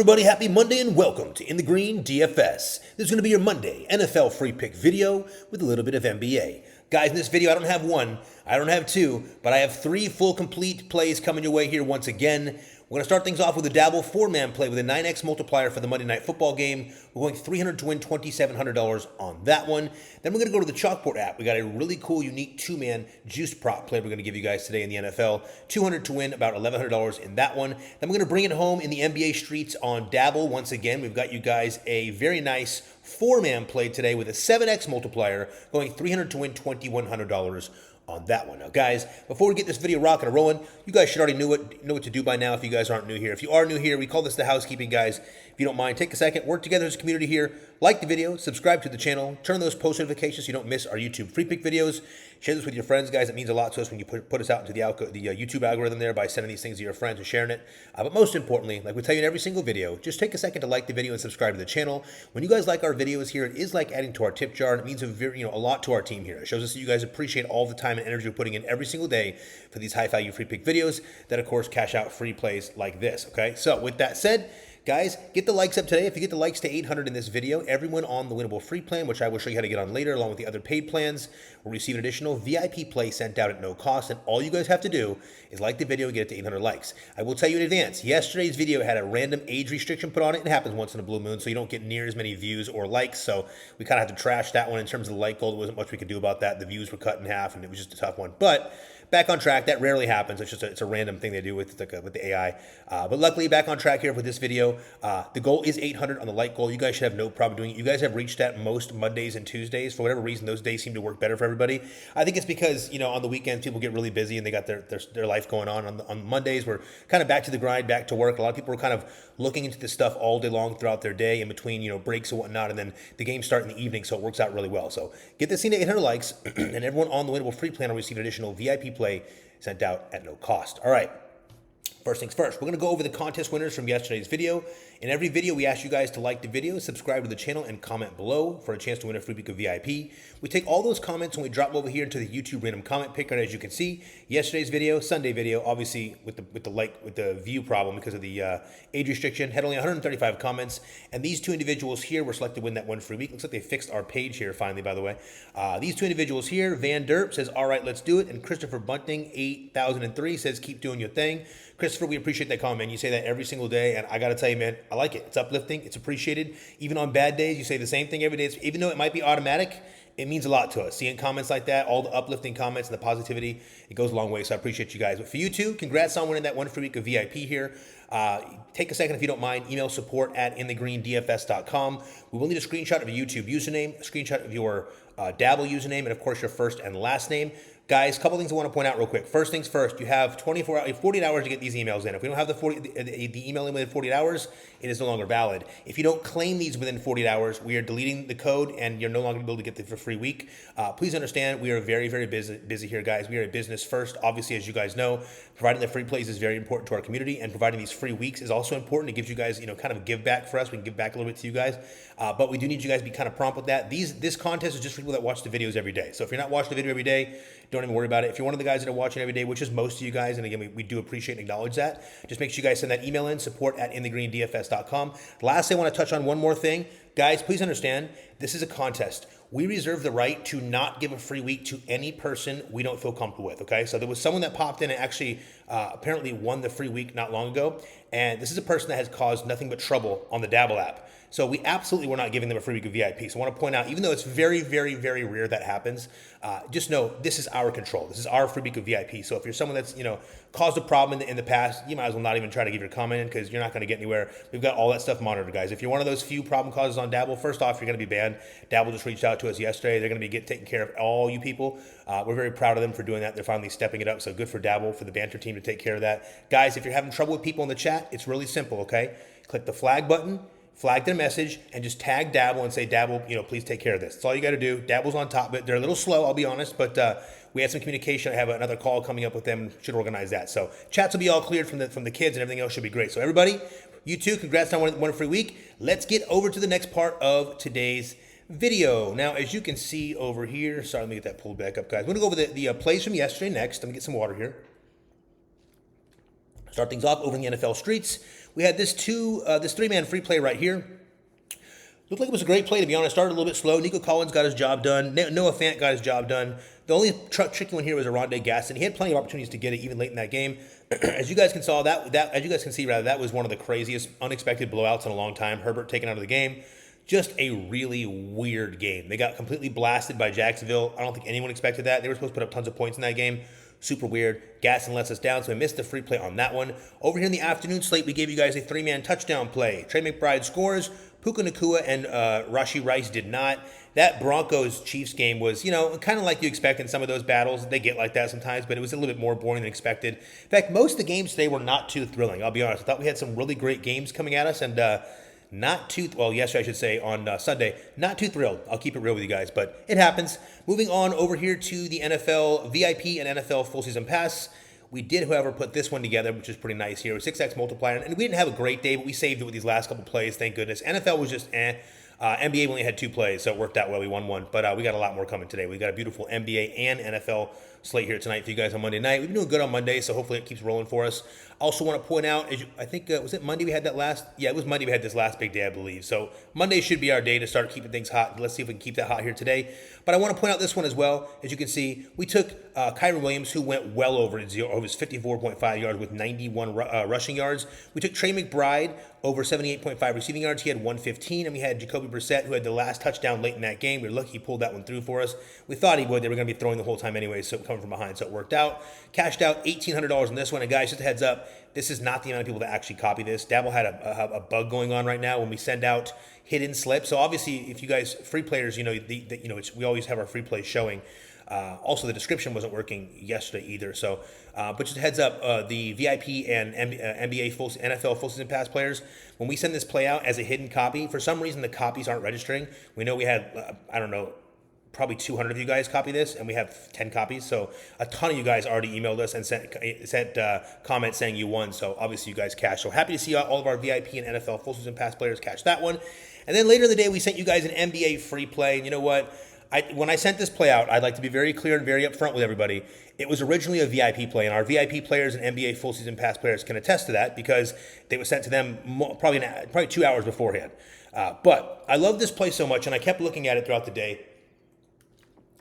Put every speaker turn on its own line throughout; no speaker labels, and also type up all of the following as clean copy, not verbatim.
Everybody, happy Monday and welcome to In the Green DFS. This is going to be your Monday NFL free pick video with a little bit of NBA. Guys, in this video, I don't have one, I don't have two, but I have three full complete plays coming your way here once again. We're going to start things off with a Dabble four-man play with a 9x multiplier for the Monday Night Football game. We're going 300 to win $2,700 on that one. Then we're going to go to the Chalkboard app. We got a really cool, unique two-man juice prop play we're going to give you guys today in the NFL. 200 to win, about $1,100 in that one. Then we're going to bring it home in the NBA streets on Dabble. Once again, we've got you guys a very nice four-man play today with a 7x multiplier, going 300 to win $2,100 on that one. Now, guys, before we get this video rocking and rolling, you guys should already know what to do by now if you guys aren't new here. If you are new here, we call this the housekeeping, guys. If you don't mind, take a second, work together as a community here, like the video, subscribe to the channel, turn those post notifications so you don't miss our YouTube free pick videos. Share this with your friends, guys. It means a lot to us when you put us out into the YouTube algorithm there by sending these things to your friends and sharing it. But most importantly, like we tell you in every single video, just take a second to like the video and subscribe to the channel. When you guys like our videos here, it is like adding to our tip jar, and it means a lot to our team here. It shows us that you guys appreciate all the time and energy we're putting in every single day for these high-value free pick videos that, of course, cash out free plays like this, okay? So with that said, guys, get the likes up today. If you get the likes to 800 in this video, everyone on the winnable free plan, which I will show you how to get on later, along with the other paid plans, will receive an additional VIP play sent out at no cost. And all you guys have to do is like the video and get it to 800 likes. I will tell you in advance, yesterday's video had a random age restriction put on it. It happens once in a blue moon, so you don't get near as many views or likes. So we kind of have to trash that one in terms of the like goal. There wasn't much we could do about that. The views were cut in half, and it was just a tough one. But back on track. That rarely happens. It's just it's a random thing they do with the AI. But luckily, back on track here with this video. The goal is 800 on the like goal. You guys should have no problem doing it. You guys have reached that most Mondays and Tuesdays. For whatever reason, those days seem to work better for everybody. I think it's because, on the weekends, people get really busy and they got their life going on. On Mondays, we're kind of back to the grind, back to work. A lot of people are kind of looking into this stuff all day long throughout their day in between, breaks and whatnot. And then the games start in the evening, so it works out really well. So get this thing to 800 likes, and everyone on the winnable free plan will receive an additional VIP play sent out at no cost. All right. First things first, we're going to go over the contest winners from yesterday's video. In every video, we ask you guys to like the video, subscribe to the channel, and comment below for a chance to win a free week of VIP. We take all those comments and we drop them over here into the YouTube random comment picker. And as you can see, yesterday's video, Sunday video, obviously with the view problem because of the age restriction, had only 135 comments. And these two individuals here were selected to win that one free week. Looks like they fixed our page here finally, by the way. These two individuals here, Van Derp says, all right, let's do it. And Christopher Bunting, 8003, says, keep doing your thing. Christopher, we appreciate that comment. You say that every single day, and I got to tell you, man, I like it. It's uplifting. It's appreciated. Even on bad days, you say the same thing every day. Even though it might be automatic, it means a lot to us. Seeing comments like that, all the uplifting comments and the positivity, it goes a long way, so I appreciate you guys. But for you two, congrats on winning that one free week of VIP here. Take a second, if you don't mind, email support@inthegreendfs.com. We will need a screenshot of a YouTube username, a screenshot of your Dabble username, and of course your first and last name. Guys, a couple things I want to point out real quick. First things first, you have 48 hours to get these emails in. If we don't have the email in within 48 hours, it is no longer valid. If you don't claim these within 48 hours, we are deleting the code and you're no longer able to get the for free week. Please understand, we are very, very busy here, guys. We are a business first. Obviously, as you guys know, providing the free plays is very important to our community, and providing these free weeks is also important. It gives you guys, kind of a give back for us. We can give back a little bit to you guys, but we do need you guys to be kind of prompt with that. This contest is just for people that watch the videos every day. So if you're not watching the video every day, don't even worry about it. If you're one of the guys that are watching every day, which is most of you guys, and again, we do appreciate and acknowledge that, just make sure you guys send that email in, support@inthegreendfs.com. Lastly, I want to touch on one more thing. Guys, please understand, this is a contest. We reserve the right to not give a free week to any person we don't feel comfortable with, okay? So there was someone that popped in and actually apparently won the free week not long ago, and this is a person that has caused nothing but trouble on the Dabble app. So we absolutely were not giving them a free week of VIP. So I want to point out, even though it's very, very, very rare that happens, just know this is our control. This is our free week of VIP. So if you're someone that's, caused a problem in the past, you might as well not even try to give your comment in because you're not going to get anywhere. We've got all that stuff monitored, guys. If you're one of those few problem causes on Dabble, first off, you're going to be banned. Dabble just reached out to us yesterday. They're going to be taking care of all you people. We're very proud of them for doing that. They're finally stepping it up. So good for Dabble, for the banter team to take care of that. Guys, if you're having trouble with people in the chat, it's really simple, okay? Click the flag button, flag their message, and just tag Dabble and say, Dabble, please take care of this. That's all you got to do. Dabble's on top of it. They're a little slow, I'll be honest, but we had some communication. I have another call coming up with them. Should organize that. So chats will be all cleared from the kids, and everything else should be great. So everybody, you too, congrats on one free week. Let's get over to the next part of today's video. Now, as you can see over here, sorry, let me get that pulled back up, guys. I'm going to go over the plays from yesterday next. Let me get some water here. Start things off over in the NFL streets. We had this three-man free play right here. Looked like it was a great play, to be honest. Started a little bit slow. Nico Collins got his job done. Noah Fant got his job done. The only tricky one here was Rondé Gaston. He had plenty of opportunities to get it even late in that game. As you guys can see, that was one of the craziest, unexpected blowouts in a long time. Herbert taken out of the game. Just a really weird game. They got completely blasted by Jacksonville. I don't think anyone expected that. They were supposed to put up tons of points in that game. Super weird. Gaston lets us down, so I missed the free play on that one. Over here in the afternoon slate, we gave you guys a three-man touchdown play. Trey McBride scores. Puka Nacua and Rashee Rice did not. That Broncos-Chiefs game was, kind of like you expect in some of those battles. They get like that sometimes, but it was a little bit more boring than expected. In fact, most of the games today were not too thrilling, I'll be honest. I thought we had some really great games coming at us, and yesterday I should say, on Sunday, not too thrilled. I'll keep it real with you guys, but it happens. Moving on over here to the NFL VIP and NFL full season pass. We did, however, put this one together, which is pretty nice here. 6X multiplier, and we didn't have a great day, but we saved it with these last couple plays, thank goodness. NFL was just NBA only had 2 plays, so it worked out well. We won one, but we got a lot more coming today. We got a beautiful NBA and NFL slate here tonight for you guys on Monday night. We've been doing good on Monday, so hopefully it keeps rolling for us. Also want to point out, I think, was it Monday we had that last? Yeah, it was Monday we had this last big day, I believe. So Monday should be our day to start keeping things hot. Let's see if we can keep that hot here today. But I want to point out this one as well. As you can see, we took Kyren Williams, who went well over his 54.5 yards with 91 rushing yards. We took Trey McBride over 78.5 receiving yards. He had 115, and we had Jacoby Brissett, who had the last touchdown late in that game. We were lucky he pulled that one through for us. We thought he would. They were going to be throwing the whole time anyway, so coming from behind, so it worked out. Cashed out $1,800 on this one. And guys, just a heads up, this is not the amount of people that actually copy this. Dabble had a bug going on right now when we send out hidden slips. So obviously, if you guys, free players, we always have our free plays showing. Also, the description wasn't working yesterday either. So, but just a heads up, the VIP and NBA NFL full season pass players, when we send this play out as a hidden copy, for some reason the copies aren't registering. We know we had, probably 200 of you guys copy this, and we have 10 copies. So a ton of you guys already emailed us and sent comments saying you won. So obviously you guys cashed. So happy to see all of our VIP and NFL full season pass players catch that one. And then later in the day, we sent you guys an NBA free play. And you know what? When I sent this play out, I'd like to be very clear and very upfront with everybody. It was originally a VIP play, and our VIP players and NBA full season pass players can attest to that because they were sent to them probably 2 hours beforehand. But I love this play so much, and I kept looking at it throughout the day.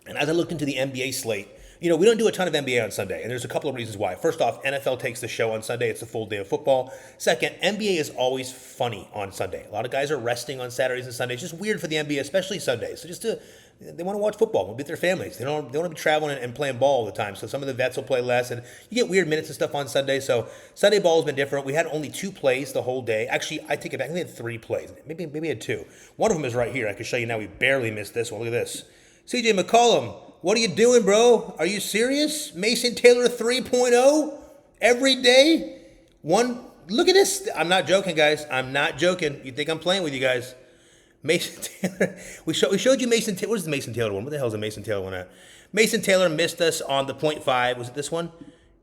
And as I looked into the NBA slate, we don't do a ton of NBA on Sunday, and there's a couple of reasons why. First off, NFL takes the show on Sunday. It's a full day of football. Second, NBA is always funny on Sunday. A lot of guys are resting on Saturdays and Sundays. It's just weird for the NBA, especially Sundays. So they want to watch football with their families. They don't want to be traveling and playing ball all the time. So some of the vets will play less, and you get weird minutes and stuff on Sunday. So Sunday ball has been different. We had only 2 plays the whole day. Actually, I take it back. We had 3 plays. Maybe we had 2. One of them is right here. I can show you now. We barely missed this one. Look at this. CJ McCollum, what are you doing, bro? Are you serious? Mason Taylor 3.0 every day? Look at this. I'm not joking, guys. I'm not joking. You think I'm playing with you guys. Mason Taylor. We showed you Mason Taylor. What is the Mason Taylor one? What the hell is the Mason Taylor one at? Mason Taylor missed us on the 0.5. Was it this one?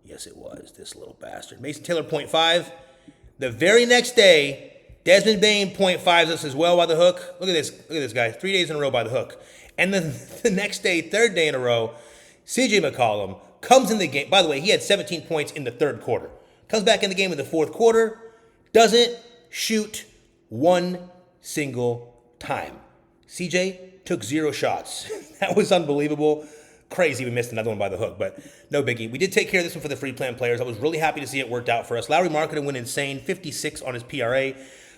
Yes, it was. This little bastard. Mason Taylor 0.5. The very next day, Desmond Bain 0.5s us as well by the hook. Look at this. Look at this guy. 3 days in a row by the hook. And then the next day, 3rd day in a row, CJ McCollum comes in the game. By the way, he had 17 points in the 3rd quarter. Comes back in the game in the 4th quarter. Doesn't shoot one single time. CJ took 0 shots. That was unbelievable. Crazy we missed another one by the hook, but no biggie. We did take care of this one for the free plan players. I was really happy to see it worked out for us. Lowry Marketing went insane, 56 on his PRA.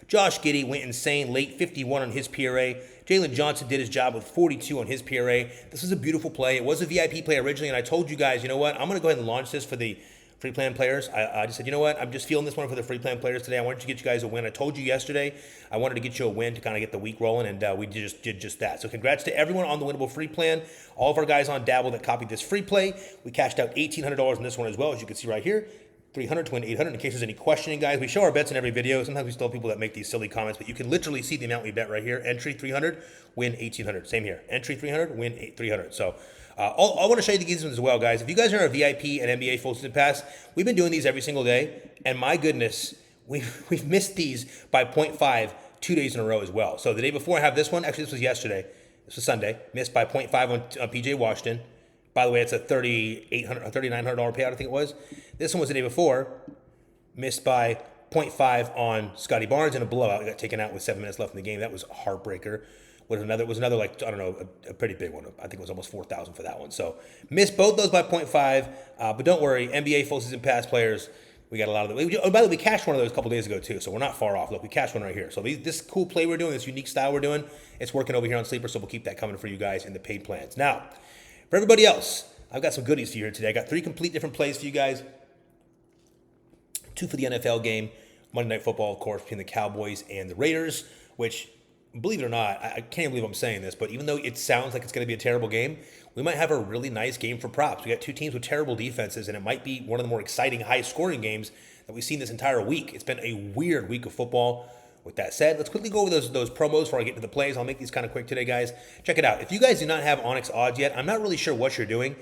Josh Giddey went insane, late 51 on his PRA. Jalen Johnson did his job with 42 on his PRA. This was a beautiful play. It was a VIP play originally, and I told you guys, you know what? I'm going to go ahead and launch this for the free plan players. I just said, you know what? I'm just feeling this one for the free plan players today. I wanted to get you guys a win. I told you yesterday I wanted to get you a win to kind of get the week rolling, and we just did just that. So congrats to everyone on the winnable free plan. All of our guys on Dabble that copied this free play. We cashed out $1,800 in this one as well, as you can see right here. 300 to win 800. In case there's any questioning, guys, we show our bets in every video. Sometimes we still have people that make these silly comments, but you can literally see the amount we bet right here. Entry 300, win 1,800. Same here. Entry 300, win 300. So I want to show you these ones as well, guys. If you guys are a VIP and NBA full season pass, we've been doing these every single day, and my goodness, we've missed these by 0.5 2 days in a row as well. So the day before I have this one, actually this was yesterday. This was Sunday. Missed by 0.5 on PJ Washington. By the way, it's a $3,900 payout, I think it was. This one was the day before. missed by 0.5 on Scotty Barnes in a blowout. He got taken out with 7 minutes left in the game. That was a heartbreaker. Was another like, I don't know, a pretty big one. I think it was almost 4,000 for that one. So missed both those by 0.5. But don't worry, NBA full season pass players, we got a lot of them. Oh, by the way, we cashed one of those a couple days ago too, so we're not far off. Look, we cashed one right here. So this cool play we're doing, this unique style we're doing, it's working over here on Sleeper, so we'll keep that coming for you guys in the paid plans. Now, for everybody else, I've got some goodies for you here today. I got 3 complete different plays for you guys. 2 for the NFL game, Monday Night Football, of course, between the Cowboys and the Raiders, which, believe it or not, I can't believe I'm saying this, but even though it sounds like it's going to be a terrible game, we might have a really nice game for props. We got 2 teams with terrible defenses, and it might be one of the more exciting, high-scoring games that we've seen this entire week. It's been a weird week of football. With that said, let's quickly go over those promos before I get into the plays. I'll make these kind of quick today, guys. Check it out. If you guys do not have Onyx odds yet, I'm not really sure what you're doing.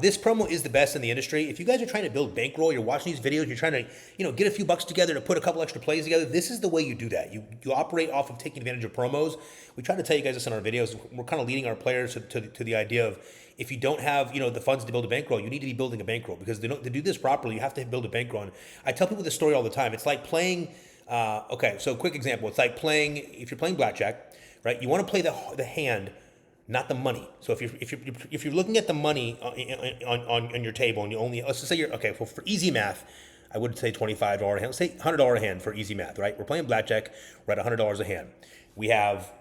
This promo is the best in the industry. If you guys are trying to build bankroll, you're watching these videos, you're trying to, get a few bucks together to put a couple extra plays together, this is the way you do that. You operate off of taking advantage of promos. We try to tell you guys this in our videos. We're kind of leading our players to the idea of, if you don't have, the funds to build a bankroll, you need to be building a bankroll, because to do this properly, you have to build a bankroll. And I tell people this story all the time. It's like playing. So quick example. It's like if you're playing blackjack, right? You want to play the hand, not the money. So if you're looking at the money on your table, and you only, let's just say for easy math, I would say $25 a hand. Let's say $100 a hand for easy math, right? We're playing blackjack. We're at $100 a hand. We have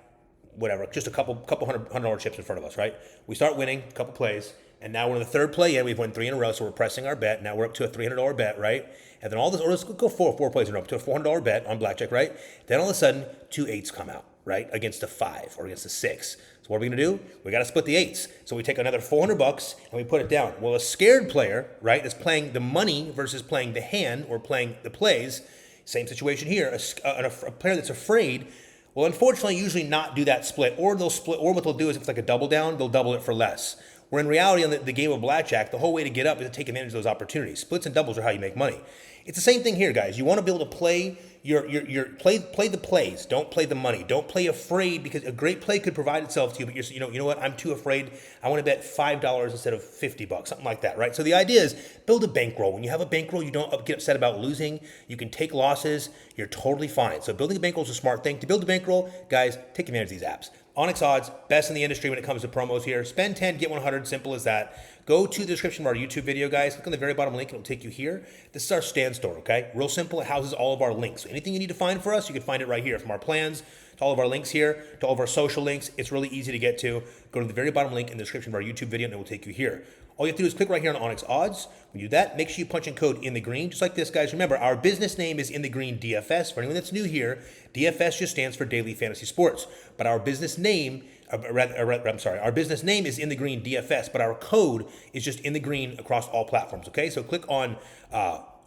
whatever, just a couple $100 chips in front of us, right? We start winning a couple plays, and now we're in the third play. Yeah, we've won 3 in a row, so we're pressing our bet. Now we're up to a $300 bet, right? And then let's go four plays in a row, up to a $400 bet on blackjack, right? Then all of a sudden, 2 8s come out, right? Against a 5 or against a 6. So what are we gonna do? We gotta split the 8s. So we take another $400 and we put it down. Well, a scared player, right, that's playing the money versus playing the hand or playing the plays, same situation here. A player that's afraid will unfortunately usually not do that split, or they'll split, or what they'll do is, if it's like a double down, they'll double it for less. Where in reality, on the game of blackjack, the whole way to get up is to take advantage of those opportunities. Splits and doubles are how you make money. It's the same thing here, guys. You want to be able to play play the plays. Don't play the money. Don't play afraid, because a great play could provide itself to you, but you know what? I'm too afraid. I want to bet $5 instead of $50, something like that, right? So the idea is build a bankroll. When you have a bankroll, you don't get upset about losing. You can take losses. You're totally fine. So building a bankroll is a smart thing. To build a bankroll, guys, take advantage of these apps. Onyx odds, best in the industry when it comes to promos here. Spend 10, get 100, simple as that. Go to the description of our YouTube video, guys. Click on the very bottom link, and it'll take you here. This is our stand store, okay? Real simple. It houses all of our links. So anything you need to find for us, you can find it right here. From our plans to all of our links here, to all of our social links. It's really easy to get to. Go to the very bottom link in the description of our YouTube video, and it will take you here. All you have to do is click right here on Onyx Odds. When you do that, make sure you punch in code in the green, just like this, guys. Remember, our business name is In the Green DFS. For anyone that's new here, DFS just stands for Daily Fantasy Sports. But our business name, our business name is In the Green DFS, but our code is just In the Green across all platforms, okay? So click on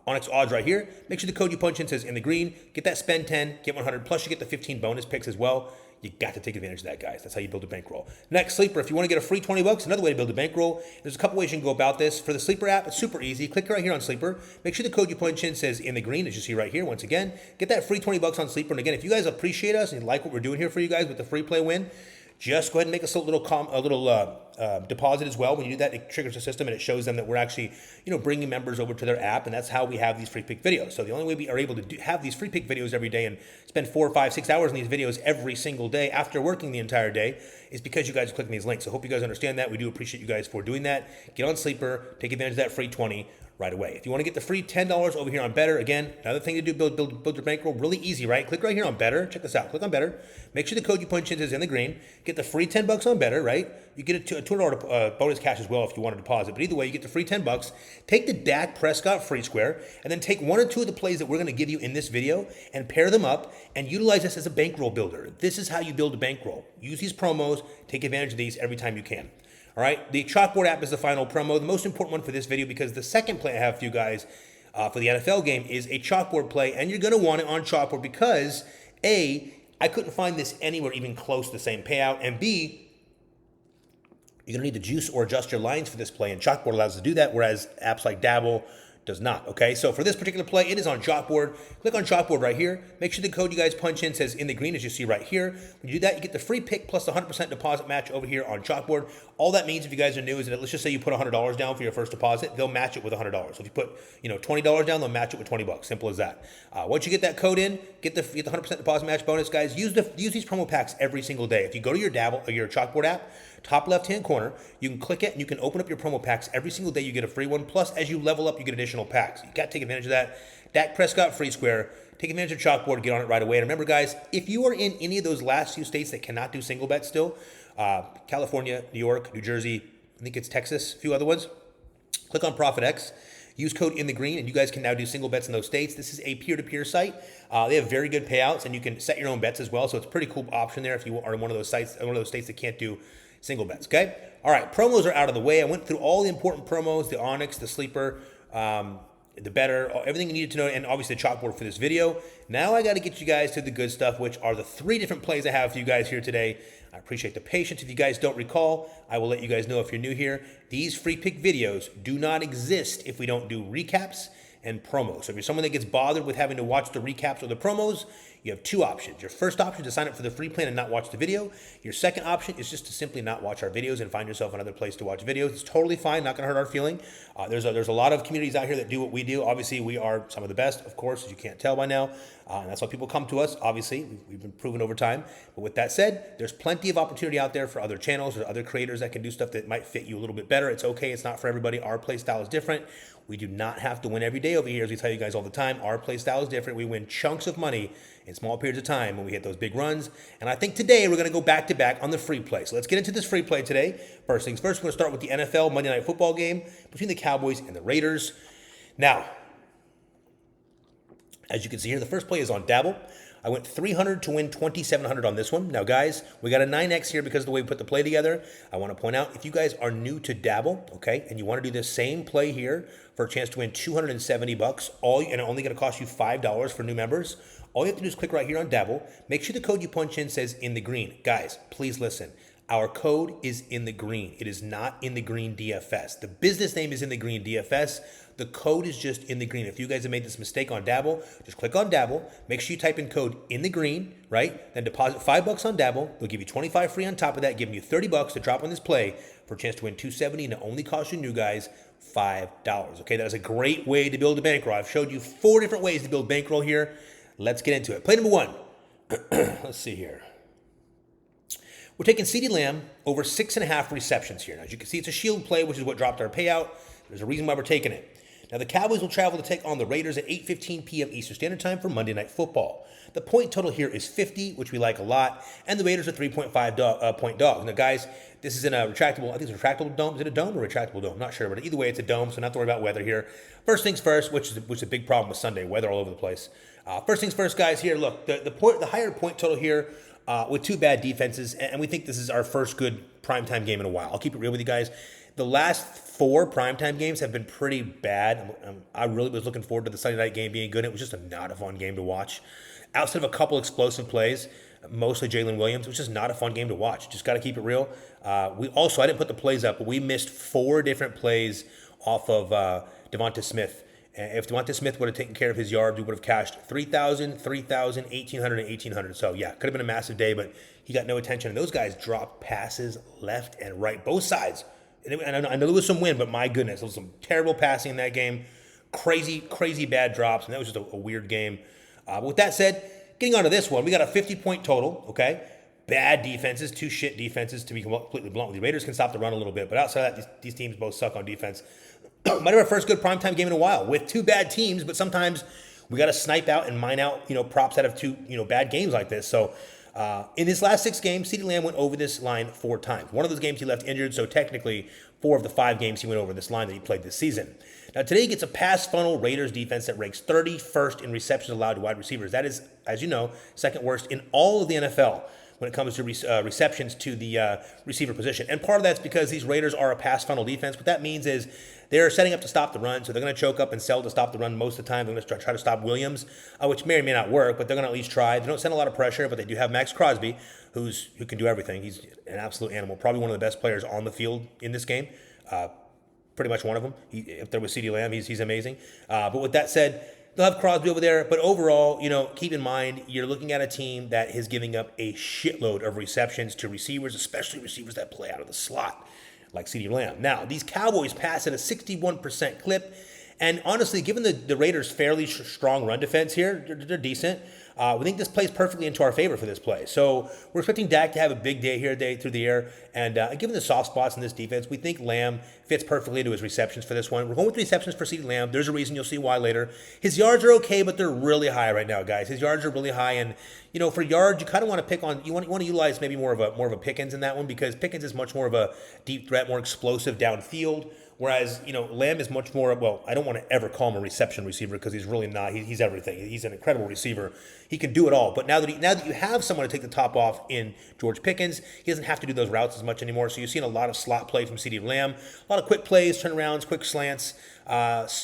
Onyx Odds right here. Make sure the code you punch in says In the Green. Get that spend 10, get 100, plus you get the 15 bonus picks as well. You got to take advantage of that, guys. That's how you build a bankroll. Next, Sleeper. If you want to get a free $20, another way to build a bankroll. There's a couple ways you can go about this. For the Sleeper app, it's super easy. Click right here on Sleeper. Make sure the code you punch in says In the Green, as you see right here. Once again, get that free $20 on Sleeper. And again, if you guys appreciate us and you like what we're doing here for you guys with the free play win, just go ahead and make us a little deposit as well. When you do that, it triggers the system and it shows them that we're actually, bringing members over to their app, and that's how we have these free pick videos. So the only way we are able to have these free pick videos every day and spend 4, 5, 6 hours in these videos every single day after working the entire day is because you guys are clicking these links. So I hope you guys understand that. We do appreciate you guys for doing that. Get on Sleeper, take advantage of that free 20 right away. If you want to get the free $10 over here on Better, again, another thing to do, build your bankroll, really easy, right? Click right here on Better. Check this out. Click on Better. Make sure the code you punch in is In the Green. Get the free $10 on Better, right? You get a $200 bonus cash as well if you want to deposit. But either way, you get the free $10. Take the Dak Prescott free square, and then take 1 or 2 of the plays that we're going to give you in this video and pair them up and utilize this as a bankroll builder. This is how you build a bankroll. Use these promos. Take advantage of these every time you can. All right, the Chalkboard app is the final promo, the most important one for this video, because the second play I have for you guys for the NFL game is a Chalkboard play, and you're going to want it on Chalkboard because, A, I couldn't find this anywhere even close to the same payout, and B, you're going to need to juice or adjust your lines for this play, and Chalkboard allows us to do that, whereas apps like Dabble does not. Okay, so for this particular play, it is on chalkboard. Click on chalkboard right here. Make sure the code you guys punch in says in the green, as you see right here. When you do that, you get the free pick plus the 100% deposit match over here on chalkboard. All that means, if you guys are new, is that let's just say you put $100 down for your first deposit, they'll match it with $100. So if you put $20 down, they'll match it with $20. Simple as that. Once you get that code in, get the 100% deposit match bonus, guys. Use these promo packs every single day. If you go to your Dabble or your chalkboard app, top left-hand corner, you can click it and you can open up your promo packs. Every single day you get a free one. Plus, as you level up, you get additional packs. You got to take advantage of that. Dak Prescott free square. Take advantage of chalkboard. Get on it right away. And remember, guys, if you are in any of those last few states that cannot do single bets still, California, New York, New Jersey, I think it's Texas, a few other ones, click on ProfitX. Use code in the green, and you guys can now do single bets in those states. This is a peer-to-peer site. They have very good payouts, and you can set your own bets as well. So it's a pretty cool option there if you are in one of those sites, one of those states that can't do single bets. Okay. All right. Promos are out of the way. I went through all the important promos: the Onyx, the Sleeper, the Better, everything you needed to know, and obviously the chalkboard for this video. Now I got to get you guys to the good stuff, which are the 3 different plays I have for you guys here today. I appreciate the patience. If you guys don't recall, I will let you guys know if you're new here. These free pick videos do not exist if we don't do recaps and promos. So if you're someone that gets bothered with having to watch the recaps or the promos, you have 2 options. Your first option is to sign up for the free plan and not watch the video. Your second option is just to simply not watch our videos and find yourself another place to watch videos. It's totally fine, not going to hurt our feeling. There's a lot of communities out here that do what we do. Obviously, we are some of the best, of course, as you can't tell by now. And that's why people come to us, obviously. We've been proven over time. But with that said, there's plenty of opportunity out there for other channels or other creators that can do stuff that might fit you a little bit better. It's okay. It's not for everybody. Our play style is different. We do not have to win every day over here, as we tell you guys all the time. Our play style is different. We win chunks of money in small periods of time when we hit those big runs. And I think today we're going to go back-to-back on the free play. So let's get into this free play today. First things first, we're going to start with the NFL Monday Night Football game between the Cowboys and the Raiders. Now, as you can see here, the first play is on Dabble. I went 300 to win 2,700 on this one. Now, guys, we got a 9X here because of the way we put the play together. I want to point out, if you guys are new to Dabble, okay, and you want to do the same play here for a chance to win $270, and only going to cost you $5 for new members, all you have to do is click right here on Dabble. Make sure the code you punch in says in the green. Guys, please listen. Our code is in the green. It is not in the green DFS. The business name is in the green DFS. The code is just in the green. If you guys have made this mistake on Dabble, just click on Dabble. Make sure you type in code in the green, right? Then deposit $5 on Dabble. They'll give you $25 free on top of that, giving you $30 to drop on this play for a chance to win $270, and it only costs you new guys $5. Okay, that is a great way to build a bankroll. I've showed you 4 different ways to build bankroll here. Let's get into it. Play number 1. Let's see here. We're taking CeeDee Lamb over 6.5 receptions here. Now, as you can see, it's a shield play, which is what dropped our payout. There's a reason why we're taking it. Now, the Cowboys will travel to take on the Raiders at 8:15 p.m. Eastern Standard Time for Monday Night Football. The point total here is 50, which we like a lot, and the Raiders are 3.5 point dogs. Now, guys, this is in a retractable, I think it's a retractable dome. Is it a dome or a retractable dome? I'm not sure, but either way, it's a dome, so not to worry about weather here. First things first, which is a big problem with Sunday, weather all over the place. First things first, guys, here, look, the higher point total here, with 2 bad defenses, and we think this is our first good primetime game in a while. I'll keep it real with you guys. The last 4 primetime games have been pretty bad. I really was looking forward to the Sunday night game being good. It was just not a fun game to watch. Outside of a couple explosive plays, mostly Jalen Williams, it was just not a fun game to watch. Just got to keep it real. I didn't put the plays up, but we missed 4 different plays off of Devonta Smith. If Devonta Smith would have taken care of his yards, we would have cashed 3,000, 3,000, 1,800, and 1,800. So, yeah, could have been a massive day, but he got no attention. And those guys dropped passes left and right, both sides. And I know there was some wind, but my goodness, there was some terrible passing in that game. Crazy, crazy bad drops, and that was just a weird game. But with that said, getting on to this one, we got a 50-point total, okay? Bad defenses, 2 shit defenses, to be completely blunt with you. Raiders can stop the run a little bit, but outside of that, these teams both suck on defense. Might have our first good primetime game in a while with 2 bad teams, but sometimes we got to snipe out and mine out, props out of 2, bad games like this. So in his last 6 games, CeeDee Lamb went over this line 4 times. One of those games he left injured, so technically 4 of the 5 games he went over this line that he played this season. Now today he gets a pass funnel Raiders defense that ranks 31st in receptions allowed to wide receivers. That is, as you know, second worst in all of the NFL when it comes to receptions to the receiver position. And part of that's because these Raiders are a pass funnel defense. What that means is they're setting up to stop the run, so they're going to choke up and sell to stop the run most of the time. They're going to try to stop Williams, which may or may not work, but they're going to at least try. They don't send a lot of pressure, but they do have Max Crosby, who can do everything. He's an absolute animal, probably one of the best players on the field in this game. pretty much one of them. If there was CeeDee Lamb, he's amazing. But with that said, they'll have Crosby over there. But overall, keep in mind, you're looking at a team that is giving up a shitload of receptions to receivers, especially receivers that play out of the slot, like CeeDee Lamb. Now, these Cowboys pass at a 61% clip. And honestly, given the Raiders' fairly strong run defense here, they're decent. We think this plays perfectly into our favor for this play. So we're expecting Dak to have a big day here through the air. And given the soft spots in this defense, we think Lamb fits perfectly into his receptions for this one. We're going with receptions for CeeDee Lamb. There's a reason, you'll see why later. His yards are okay, but they're really high right now, guys. His yards are really high. And, for yards, you kind of want to pick on, you want to utilize maybe more of a Pickens in that one, because Pickens is much more of a deep threat, more explosive downfield. Whereas, Lamb is much more, well, I don't want to ever call him a reception receiver, because he's really not. He's everything. He's an incredible receiver. He can do it all. But now that you have someone to take the top off in George Pickens, he doesn't have to do those routes as much anymore. So you're seeing a lot of slot play from CeeDee Lamb, a lot of quick plays, turnarounds, quick slants,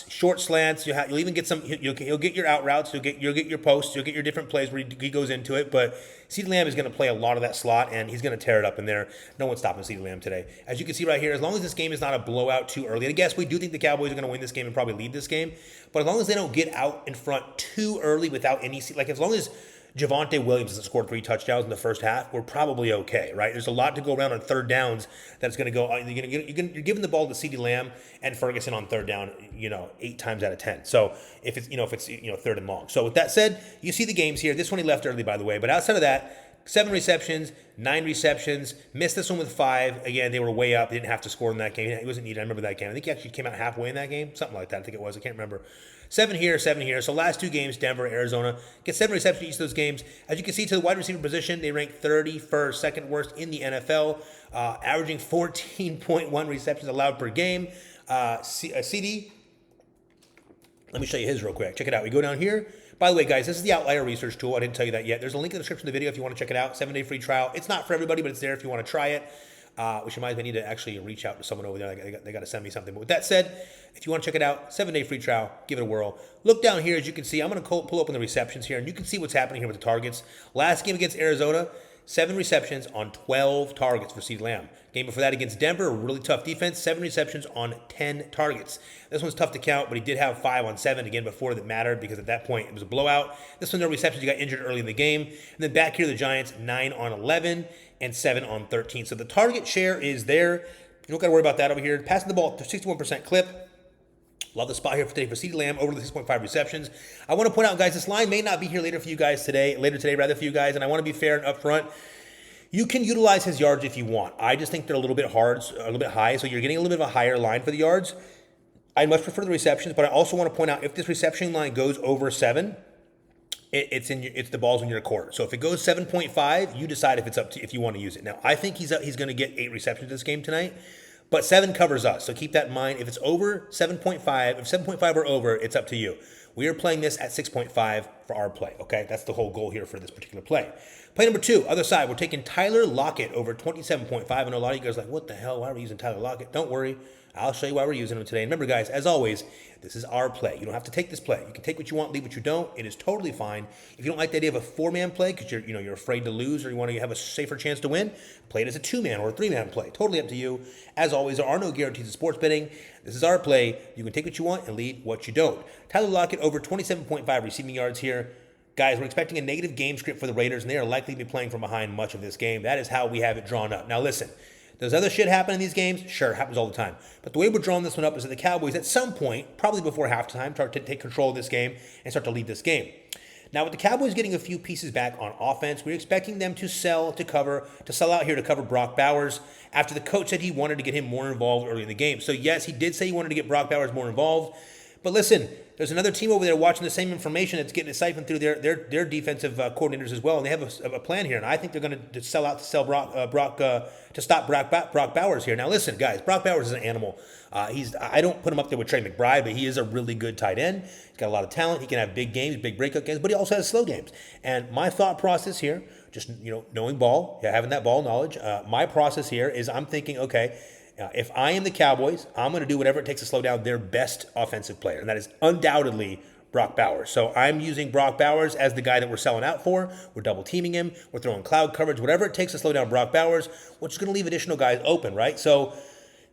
short slants. You'll even get some. You'll get your out routes. You'll get your posts. You'll get your different plays where he goes into it. But CeeDee Lamb is going to play a lot of that slot, and he's going to tear it up in there. No one's stopping CeeDee Lamb today. As you can see right here, as long as this game is not a blowout too early, and I guess we do think the Cowboys are going to win this game and probably lead this game, but as long as they don't get out in front too early without any, like as long as Javonte Williams hasn't scored 3 touchdowns in the first half, we're probably okay, right? There's a lot to go around on third downs that's going to go. You're giving the ball to CeeDee Lamb and Ferguson on third down, 8 times out of 10. So if it's third and long. So with that said, you see the games here. This one he left early, by the way, but outside of that, 7 receptions, 9 receptions, missed this one with 5. Again, they were way up. They didn't have to score in that game. He wasn't needed. I remember that game. I think he actually came out halfway in that game. Something like that, I think it was. I can't remember. 7 here, 7 here. So last 2 games, Denver, Arizona, get 7 receptions each of those games. As you can see, to the wide receiver position, they rank 31st, second worst in the NFL, averaging 14.1 receptions allowed per game. CD, let me show you his real quick. Check it out. We go down here. By the way, guys, this is the Outlier Research Tool. I didn't tell you that yet. There's a link in the description of the video if you want to check it out. 7-day free trial. It's not for everybody, but it's there if you want to try it. Which reminds me, I need to actually reach out to someone over there. They got to send me something. But with that said, if you want to check it out, 7-day free trial, give it a whirl. Look down here, as you can see. I'm going to pull up on the receptions here, and you can see what's happening here with the targets. Last game against Arizona, 7 receptions on 12 targets for CeeDee Lamb. Game before that against Denver, a really tough defense, 7 receptions on 10 targets. This one's tough to count, but he did have 5 on 7 again before that mattered, because at that point it was a blowout. This one, no receptions. He got injured early in the game. And then back here, the Giants, 9 on 11 and 7 on 13. So the target share is there. You don't got to worry about that over here. Passing the ball at 61% clip. Love the spot here for today for CeeDee Lamb over the 6.5 receptions. I want to point out, guys, this line may not be here later today for you guys, and I want to be fair and upfront. You can utilize his yards if you want. I just think they're a little bit high, so you're getting a little bit of a higher line for the yards. I much prefer the receptions, but I also want to point out, if this reception line goes over 7, it's the ball's in your court. So if it goes 7.5, you decide if you want to use it. Now, I think he's going to get 8 receptions this game tonight, but 7 covers us. So keep that in mind. If it's over 7.5, if 7.5 or over, it's up to you. We are playing this at 6.5 for our play, okay? That's the whole goal here for this particular play. Play number 2, other side. We're taking Tyler Lockett over 27.5. I know a lot of you guys are like, what the hell? Why are we using Tyler Lockett? Don't worry. I'll show you why we're using him today. And remember, guys, as always, this is our play. You don't have to take this play. You can take what you want, leave what you don't. It is totally fine. If you don't like the idea of a 4-man play because you're afraid to lose, or you want to have a safer chance to win, play it as a 2-man or a 3-man play. Totally up to you. As always, there are no guarantees in sports betting. This is our play. You can take what you want and leave what you don't. Tyler Lockett over 27.5 receiving yards here. Guys, we're expecting a negative game script for the Raiders, and they are likely to be playing from behind much of this game. That is how we have it drawn up. Now, listen. Does other shit happen in these games? Sure, it happens all the time. But the way we're drawing this one up is that the Cowboys, at some point, probably before halftime, start to take control of this game and start to lead this game. Now, with the Cowboys getting a few pieces back on offense, we're expecting them to sell out here to cover Brock Bowers after the coach said he wanted to get him more involved early in the game. So, yes, he did say he wanted to get Brock Bowers more involved. But listen, there's another team over there watching the same information that's getting it siphoned through their defensive coordinators as well, and they have a plan here. And I think they're going to sell out to stop Brock Bowers here. Now, listen, guys, Brock Bowers is an animal. I don't put him up there with Trey McBride, but he is a really good tight end. He's got a lot of talent. He can have big games, big breakout games, but he also has slow games. And my thought process here, just knowing ball, having that ball knowledge, my process here is I'm thinking, okay. If I am the Cowboys, I'm going to do whatever it takes to slow down their best offensive player, and that is undoubtedly Brock Bowers. So I'm using Brock Bowers as the guy that we're selling out for. We're double teaming him. We're throwing cloud coverage, whatever it takes to slow down Brock Bowers, which is going to leave additional guys open, right? So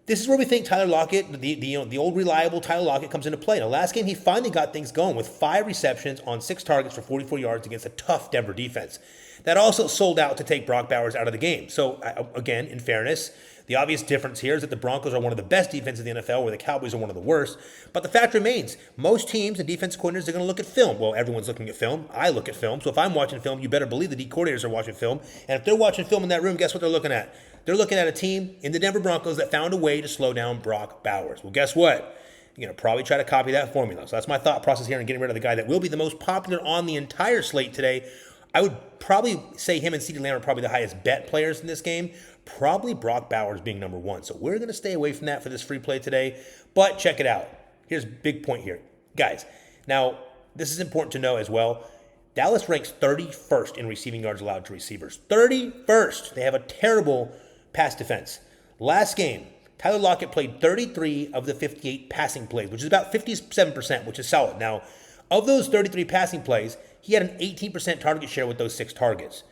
This is where we think Tyler Lockett, the old reliable Tyler Lockett, comes into play. Now, last game, he finally got things going with 5 receptions on 6 targets for 44 yards against a tough Denver defense. That also sold out to take Brock Bowers out of the game. So, again, in fairness, the obvious difference here is that the Broncos are one of the best defenses in the NFL, where the Cowboys are one of the worst. But the fact remains, most teams and defense coordinators are going to look at film. Well, everyone's looking at film. I look at film. So if I'm watching film, you better believe the D coordinators are watching film. And if they're watching film in that room, guess what they're looking at? They're looking at a team in the Denver Broncos that found a way to slow down Brock Bowers. Well, guess what? You're going to probably try to copy that formula. So that's my thought process here in getting rid of the guy that will be the most popular on the entire slate today. I would probably say him and CeeDee Lamb are probably the highest bet players in this game. Probably Brock Bowers being number 1. So we're going to stay away from that for this free play today. But check it out. Here's a big point here. Guys, now this is important to know as well. Dallas ranks 31st in receiving yards allowed to receivers. 31st. They have a terrible pass defense. Last game, Tyler Lockett played 33 of the 58 passing plays, which is about 57%, which is solid. Now, of those 33 passing plays, he had an 18% target share with those 6 targets.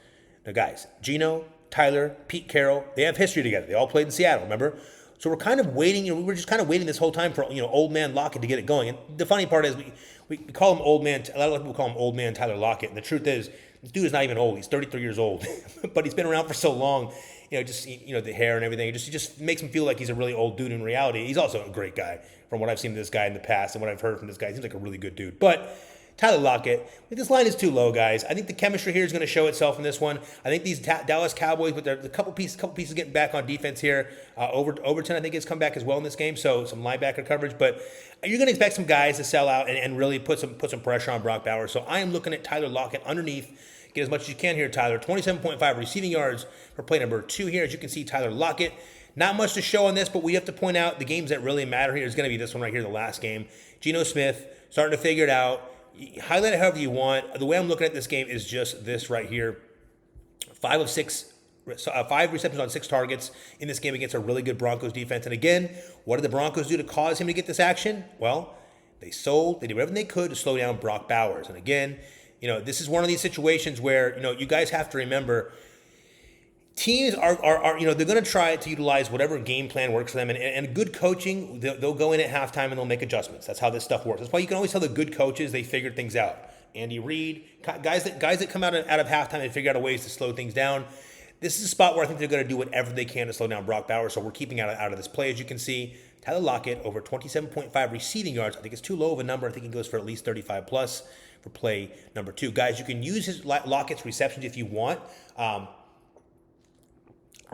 Now, guys, Geno, Tyler, Pete Carroll, they have history together. They all played in Seattle, remember? So we're kind of waiting, we were just kind of waiting this whole time for, old man Lockett to get it going. And the funny part is we call him old man, a lot of people call him old man Tyler Lockett. And the truth is, this dude is not even old. He's 33 years old, but he's been around for so long, the hair and everything. It just makes him feel like he's a really old dude in reality. He's also a great guy from what I've seen of this guy in the past and what I've heard from this guy. He seems like a really good dude. But Tyler Lockett, this line is too low, guys. I think the chemistry here is going to show itself in this one. I think these Dallas Cowboys, with the couple pieces getting back on defense here. Overton, I think, has come back as well in this game, so some linebacker coverage. But you're going to expect some guys to sell out and really put some pressure on Brock Bowers. So I am looking at Tyler Lockett underneath. Get as much as you can here, Tyler. 27.5 receiving yards for play number 2 here. As you can see, Tyler Lockett. Not much to show on this, but we have to point out the games that really matter here is going to be this one right here, the last game. Geno Smith starting to figure it out. Highlight it however you want. The way I'm looking at this game is just this right here. 5 receptions on 6 targets in this game against a really good Broncos defense. And again, what did the Broncos do to cause him to get this action? Well, they did everything they could to slow down Brock Bowers. And again, this is one of these situations where, you guys have to remember, teams are they're going to try to utilize whatever game plan works for them. And good coaching, they'll go in at halftime and they'll make adjustments. That's how this stuff works. That's why you can always tell the good coaches they figured things out. Andy Reid, guys that come out of halftime and figure out ways to slow things down. This is a spot where I think they're going to do whatever they can to slow down Brock Bowers. So we're keeping out of this play. As you can see, Tyler Lockett over 27.5 receiving yards. I think it's too low of a number. I think he goes for at least 35 plus for play number 2. Guys, you can use his Lockett's receptions if you want. I'm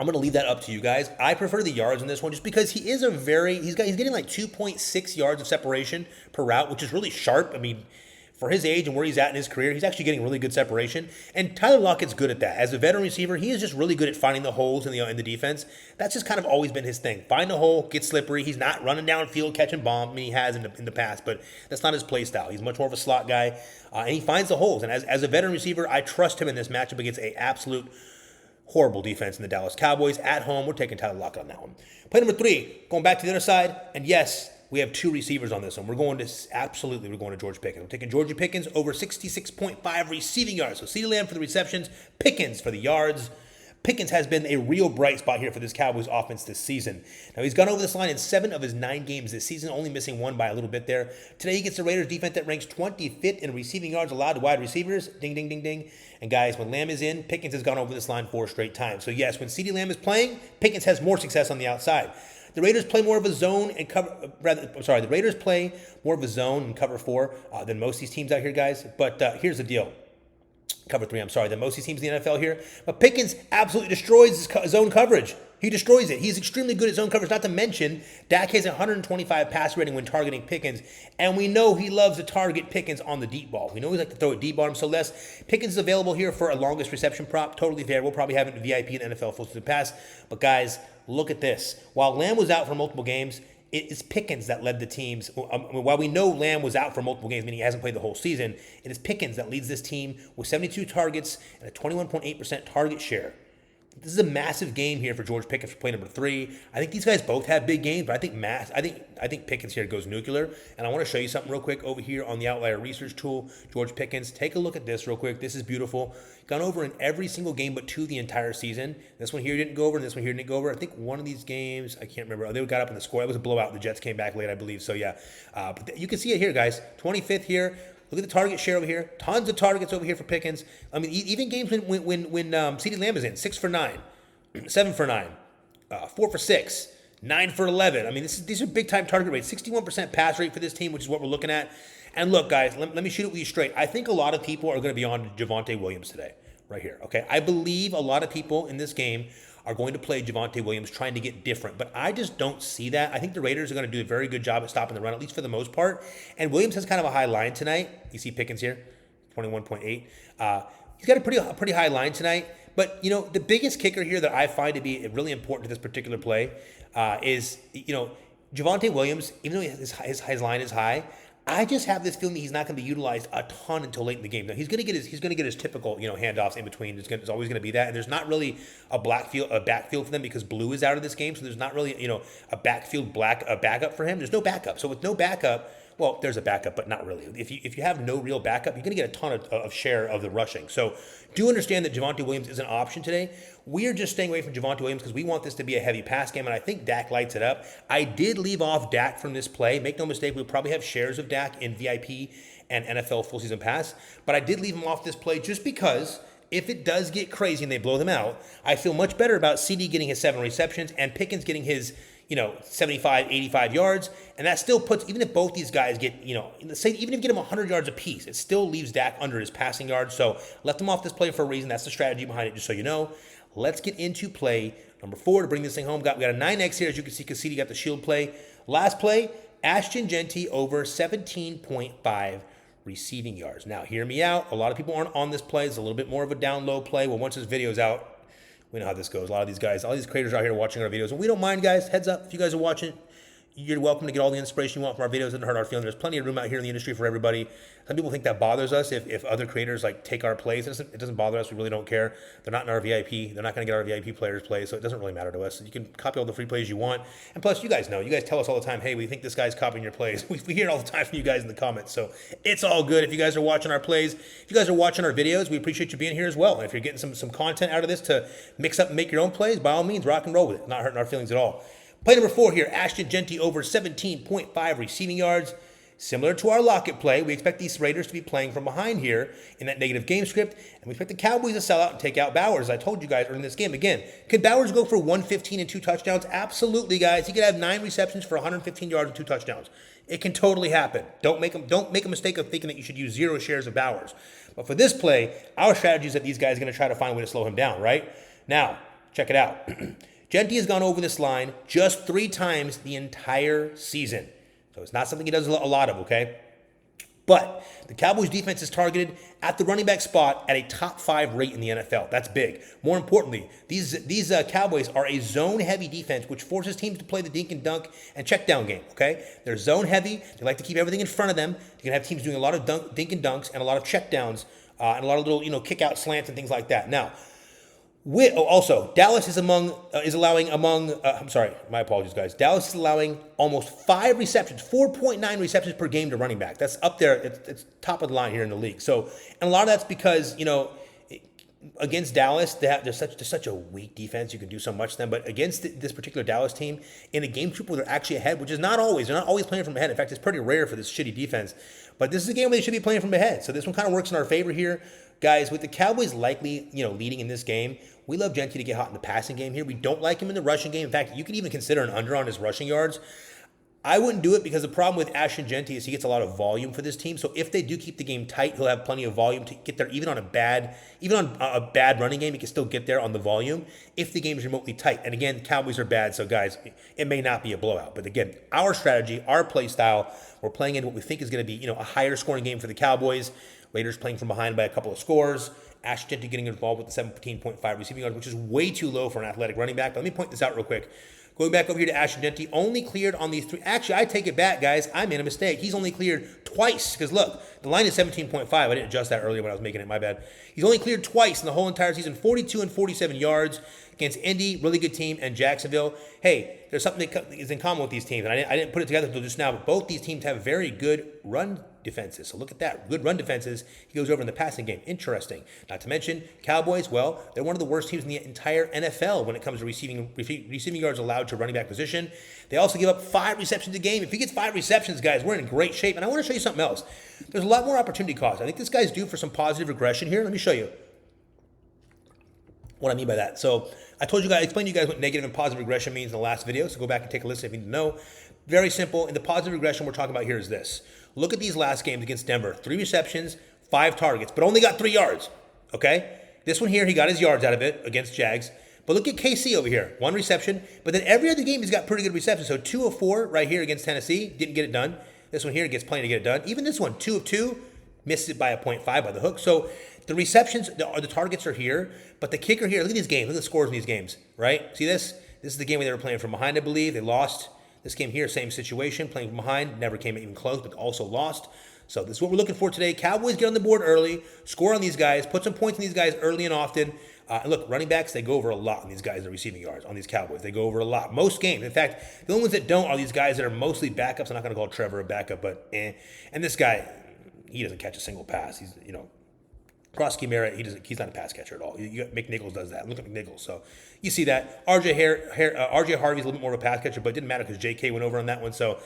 going to leave that up to you guys. I prefer the yards in this one just because he's getting like 2.6 yards of separation per route, which is really sharp. I mean, for his age and where he's at in his career, he's actually getting really good separation. And Tyler Lockett's good at that. As a veteran receiver, he is just really good at finding the holes in the defense. That's just kind of always been his thing. Find the hole, get slippery. He's not running downfield, catching bombs. I mean, he has in the past, but that's not his play style. He's much more of a slot guy, and he finds the holes. And as a veteran receiver, I trust him in this matchup against an absolute horrible defense in the Dallas Cowboys. At home, we're taking Tyler Lockett on that one. Play number 3, going back to the other side, and yes, we have 2 receivers on this one. We're going to George Pickens. We're taking George Pickens over 66.5 receiving yards. So CeeDee Lamb for the receptions, Pickens for the yards. Pickens has been a real bright spot here for this Cowboys offense this season. Now, he's gone over this line in 7 of his 9 games this season, only missing 1 by a little bit there. Today, he gets the Raiders defense that ranks 25th in receiving yards allowed to wide receivers. Ding, ding, ding, ding. And guys, when Lamb is in, Pickens has gone over this line 4 straight times. So yes, when CeeDee Lamb is playing, Pickens has more success on the outside. The Raiders play more of a zone and the Raiders play more of a zone and cover 4 than most of these teams out here, guys. But here's the deal. Cover 3, than most of these teams in the NFL here. But Pickens absolutely destroys his zone coverage. He destroys it. He's extremely good at zone coverage. Not to mention, Dak has 125 pass rating when targeting Pickens. And we know he loves to target Pickens on the deep ball. We know he likes to throw it deep ball. So Pickens is available here for a longest reception prop. Totally fair. We'll probably have it in VIP in NFL full season pass. But guys, look at this. While Lamb was out for multiple games, it is Pickens that led the teams. While we know Lamb was out for multiple games, meaning he hasn't played the whole season, it is Pickens that leads this team with 72 targets and a 21.8% target share This is a massive game here for George Pickens for play number 3. I think these guys both have big games, but I think Pickens here goes nuclear. And I want to show you something real quick over here on the Outlier Research Tool. George Pickens, take a look at this real quick. This is beautiful. Gone over in every single game but 2 the entire season. This one here didn't go over, and this one here didn't go over. I think one of these games, I can't remember. They got up in the score. It was a blowout. The Jets came back late, I believe. So yeah, but you can see it here, guys. 25th here. Look at the target share over here. Tons of targets over here for Pickens. I mean, even games when CeeDee Lamb is in, 6 for 9. 7 for 9, 4 for 6, 9 for 11. I mean, these are big-time target rates. 61% pass rate for this team, which is what we're looking at. And look, guys, let me shoot it with you straight. I think a lot of people are going to be on Javonte Williams today, right here, okay? I believe a lot of people in this game are going to play Javonte Williams trying to get different, but I just don't see that. I think the Raiders are going to do a very good job at stopping the run, at least for the most part. And Williams has kind of a high line tonight. You see Pickens here, 21.8. He's got a pretty high line tonight. But, you know, the biggest kicker here that I find to be really important to this particular play is, you know, Javonte Williams, even though his line is high, I just have this feeling that he's not going to be utilized a ton until late in the game. Now, he's going to get his typical, you know, handoffs in between. There's always going to be that. And there's not really a backfield for them because Blue is out of this game. So there's not really, you know, a backup for him. There's no backup. So with no backup, well, there's a backup, but not really. If you have no real backup, you're going to get a ton of share of the rushing. So do understand that Javonte Williams is an option today. We are just staying away from Javonte Williams because we want this to be a heavy pass game, and I think Dak lights it up. I did leave off Dak from this play. Make no mistake, we'll probably have shares of Dak in VIP and NFL full season pass, but I did leave him off this play just because if it does get crazy and they blow them out, I feel much better about CD getting his 7 receptions and Pickens getting his 75, 85 yards. And that still puts, even if both these guys get, say, even if you get them 100 yards apiece, it still leaves Dak under his passing yards. So left him off this play for a reason. That's the strategy behind it, just so you know. Let's get into play number 4 to bring this thing home. We got a 9X here, as you can see, because CD got the shield play. Last play, Ashton Jeanty over 17.5 receiving yards. Now, hear me out. A lot of people aren't on this play. It's a little bit more of a down-low play. Well, once this video's out, we know how this goes. A lot of these guys, all these creators out here watching our videos. And we don't mind, guys. Heads up, if you guys are watching, you're welcome to get all the inspiration you want from our videos. It doesn't hurt our feelings. There's plenty of room out here in the industry for everybody. Some people think that bothers us if other creators take our plays. It doesn't bother us. We really don't care. They're not in our VIP. They're not going to get our VIP players plays, so it doesn't really matter to us. You can copy all the free plays you want. And plus, you guys know. You guys tell us all the time, hey, we think this guy's copying your plays. We hear it all the time from you guys in the comments. So it's all good. If you guys are watching our plays, if you guys are watching our videos, we appreciate you being here as well. And if you're getting some content out of this to mix up and make your own plays, by all means, rock and roll with it. Not hurting our feelings at all. Play number 4 here, Ashton Jeanty over 17.5 receiving yards. Similar to our Lockett play, we expect these Raiders to be playing from behind here in that negative game script, and we expect the Cowboys to sell out and take out Bowers. As I told you guys earlier in this game. Again, could Bowers go for 115 and 2 touchdowns? Absolutely, guys. He could have 9 receptions for 115 yards and 2 touchdowns. It can totally happen. Don't make a mistake of thinking that you should use 0 shares of Bowers. But for this play, our strategy is that these guys are going to try to find a way to slow him down, right? Now, check it out. Jeanty has gone over this line just 3 times the entire season. So it's not something he does a lot of, okay? But the Cowboys defense is targeted at the running back spot at a top 5 rate in the NFL. That's big. More importantly, these Cowboys are a zone-heavy defense, which forces teams to play the dink and dunk and check down game, okay? They're zone-heavy. They like to keep everything in front of them. You can have teams doing a lot of dink and dunks and a lot of check downs and a lot of little, kick-out slants and things like that. Now, also, Dallas is allowing Dallas is allowing almost 5 receptions, 4.9 receptions per game to running back. That's up there. It's top of the line here in the league. So, and a lot of that's because, against Dallas, they're such a weak defense. You can do so much to them. But against this particular Dallas team, in a game script where they're actually ahead, which is not always, they're not always playing from ahead. In fact, it's pretty rare for this shitty defense. But this is a game where they should be playing from ahead. So this one kind of works in our favor here. Guys, with the Cowboys likely, leading in this game, we love Jeanty to get hot in the passing game here. We don't like him in the rushing game. In fact, you can even consider an under on his rushing yards. I wouldn't do it because the problem with Ashton Jeanty is he gets a lot of volume for this team. So if they do keep the game tight, he'll have plenty of volume to get there. Even on a bad running game, he can still get there on the volume if the game is remotely tight. And again, Cowboys are bad, so guys, it may not be a blowout. But again, our strategy, our play style, we're playing in what we think is going to be, a higher scoring game for the Cowboys. Raiders playing from behind by a couple of scores. Ashton Jeanty getting involved with the 17.5 receiving yards, which is way too low for an athletic running back. But let me point this out real quick. Going back over here to Ashton Jeanty, only cleared on these 3. Actually, I take it back, guys. I made a mistake. He's only cleared twice. Because look, the line is 17.5. I didn't adjust that earlier when I was making it. My bad. He's only cleared twice in the whole entire season. 42 and 47 yards against Indy, really good team, and Jacksonville. Hey, there's something that is in common with these teams. And I didn't put it together until just now, but both these teams have very good run defenses. So look at that. Good run defenses. He goes over in the passing game. Interesting. Not to mention, Cowboys, well, they're one of the worst teams in the entire NFL when it comes to receiving yards allowed to running back position. They also give up 5 receptions a game. If he gets 5 receptions, guys, we're in great shape. And I want to show you something else. There's a lot more opportunity cost. I think this guy's due for some positive regression here. Let me show you what I mean by that. So I explained to you guys what negative and positive regression means in the last video. So go back and take a listen if you need to know. Very simple. And the positive regression we're talking about here is this. Look at these last games against Denver. 3 receptions, 5 targets, but only got 3 yards. Okay? This one here, he got his yards out of it against Jags. But look at KC over here. 1 reception. But then every other game, he's got pretty good receptions. So 2 of 4 right here against Tennessee. Didn't get it done. This one here gets plenty to get it done. Even this one, 2 of 2. Missed it by a 0.5 by the hook. So the receptions, the targets are here. But the kicker here, look at these games. Look at the scores in these games, right? See this? This is the game where they were playing from behind, I believe. They lost. This game here, same situation, playing from behind, never came even close, but also lost. So this is what we're looking for today. Cowboys get on the board early, score on these guys, put some points on these guys early and often. And look, running backs, they go over a lot on these guys that are receiving yards, on these Cowboys. They go over a lot. Most games. In fact, the only ones that don't are these guys that are mostly backups. I'm not going to call Trevor a backup, but And this guy, he doesn't catch a single pass. He's, Cross Chimera, he's not a pass catcher at all. McNichols does that. Look at McNichols. So you see that. RJ Harvey's a little bit more of a pass catcher, but it didn't matter because JK went over on that one. So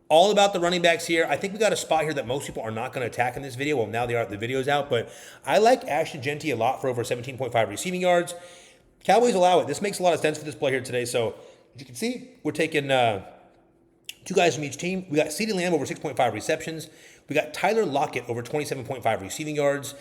all about the running backs here. I think we got a spot here that most people are not going to attack in this video. Well, now the video's out, but I like Ashton Jeanty a lot for over 17.5 receiving yards. Cowboys allow it. This makes a lot of sense for this play here today. So as you can see, we're taking 2 guys from each team. We got CeeDee Lamb over 6.5 receptions. We got Tyler Lockett over 27.5 receiving yards.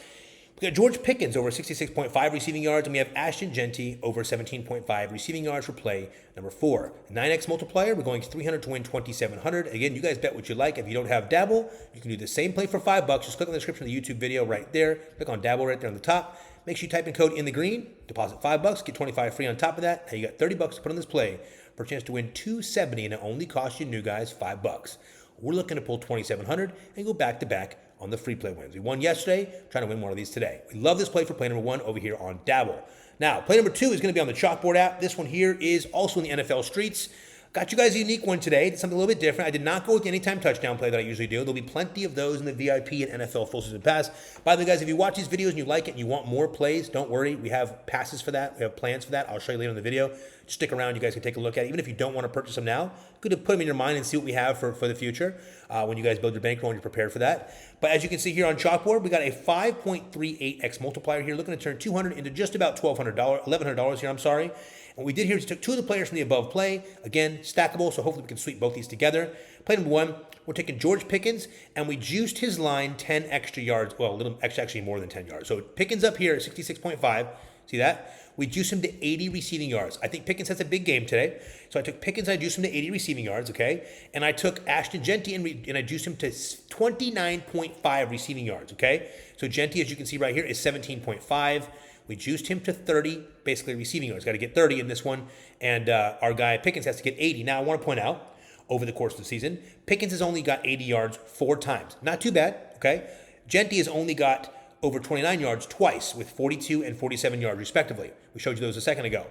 We got George Pickens over 66.5 receiving yards, and we have Ashton Jeanty over 17.5 receiving yards for play number 4. 9x multiplier, we're going 300 to win 2,700. Again, you guys bet what you like. If you don't have Dabble, you can do the same play for $5. Just click on the description of the YouTube video right there. Click on Dabble right there on the top. Make sure you type in code in the green. Deposit $5, get 25 free on top of that. Now you got $30 to put on this play for a chance to win 270, and it only costs you new guys $5. We're looking to pull 2,700 and go back to back on the free play wins. We won yesterday, trying to win one of these today. We love this play for play number 1 over here on Dabble. Now, play number 2 is going to be on the Chalkboard app. This one here is also in the NFL streets. Got you guys a unique one today. It's something a little bit different. I did not go with the anytime touchdown play that I usually do. There'll be plenty of those in the VIP and NFL full season pass. By the way, guys, if you watch these videos and you like it and you want more plays, don't worry. We have passes for that. We have plans for that. I'll show you later in the video. Just stick around. You guys can take a look at it. Even if you don't want to purchase them now, good to put them in your mind and see what we have for the future when you guys build your bankroll and you're prepared for that. But as you can see here on Chalkboard, we got a 5.38x multiplier here, looking to turn 200 into just about $1,100 here, I'm sorry. What we did here is took 2 of the players from the above play. Again, stackable, so hopefully we can sweep both these together. Play number 1, we're taking George Pickens, and we juiced his line 10 extra yards. Well, a little actually more than 10 yards. So Pickens up here at 66.5. See that? We juiced him to 80 receiving yards. I think Pickens has a big game today. So I took Pickens, I juiced him to 80 receiving yards, okay? And I took Ashton Jeanty and I juiced him to 29.5 receiving yards, okay? So Jeanty, as you can see right here, is 17.5. We juiced him to 30, basically receiving yards. Got to get 30 in this one. And our guy Pickens has to get 80. Now, I want to point out, over the course of the season, Pickens has only got 80 yards 4 times. Not too bad, okay? Jeanty has only got over 29 yards twice with 42 and 47 yards respectively. We showed you those a second ago.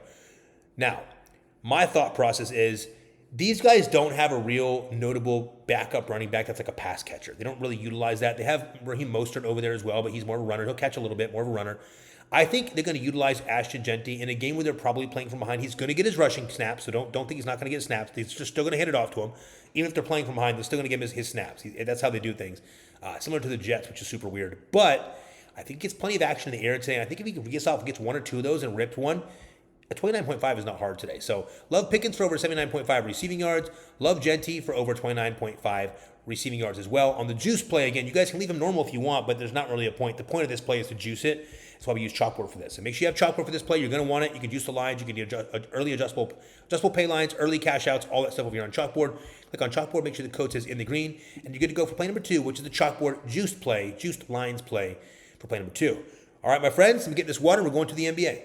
Now, my thought process is these guys don't have a real notable backup running back that's like a pass catcher. They don't really utilize that. They have Raheem Mostert over there as well, but he's more of a runner. He'll catch a little bit, more of a runner. I think they're going to utilize Ashton Jeanty in a game where they're probably playing from behind. He's going to get his rushing snaps, so don't think he's not going to get snaps. He's just still going to hand it off to him. Even if they're playing from behind, they're still going to give him his snaps. That's how they do things. Similar to the Jets, which is super weird. But I think he gets plenty of action in the air today. And I think if he gets 1 or 2 of those and ripped one, a 29.5 is not hard today. So love Pickens for over 79.5 receiving yards. Love Jeanty for over 29.5 receiving yards as well. On the juice play, again, you guys can leave them normal if you want, but there's not really a point. The point of this play is to juice it. That's why we use Chalkboard for this. So make sure you have Chalkboard for this play. You're going to want it. You can juice the lines. You can do early adjustable pay lines, early cash outs, all that stuff over here on Chalkboard. Click on Chalkboard. Make sure the code says in the green. And you're good to go for play number 2, which is the Chalkboard juiced lines play for play number 2. All right, my friends, let me get this water. We're going to the NBA.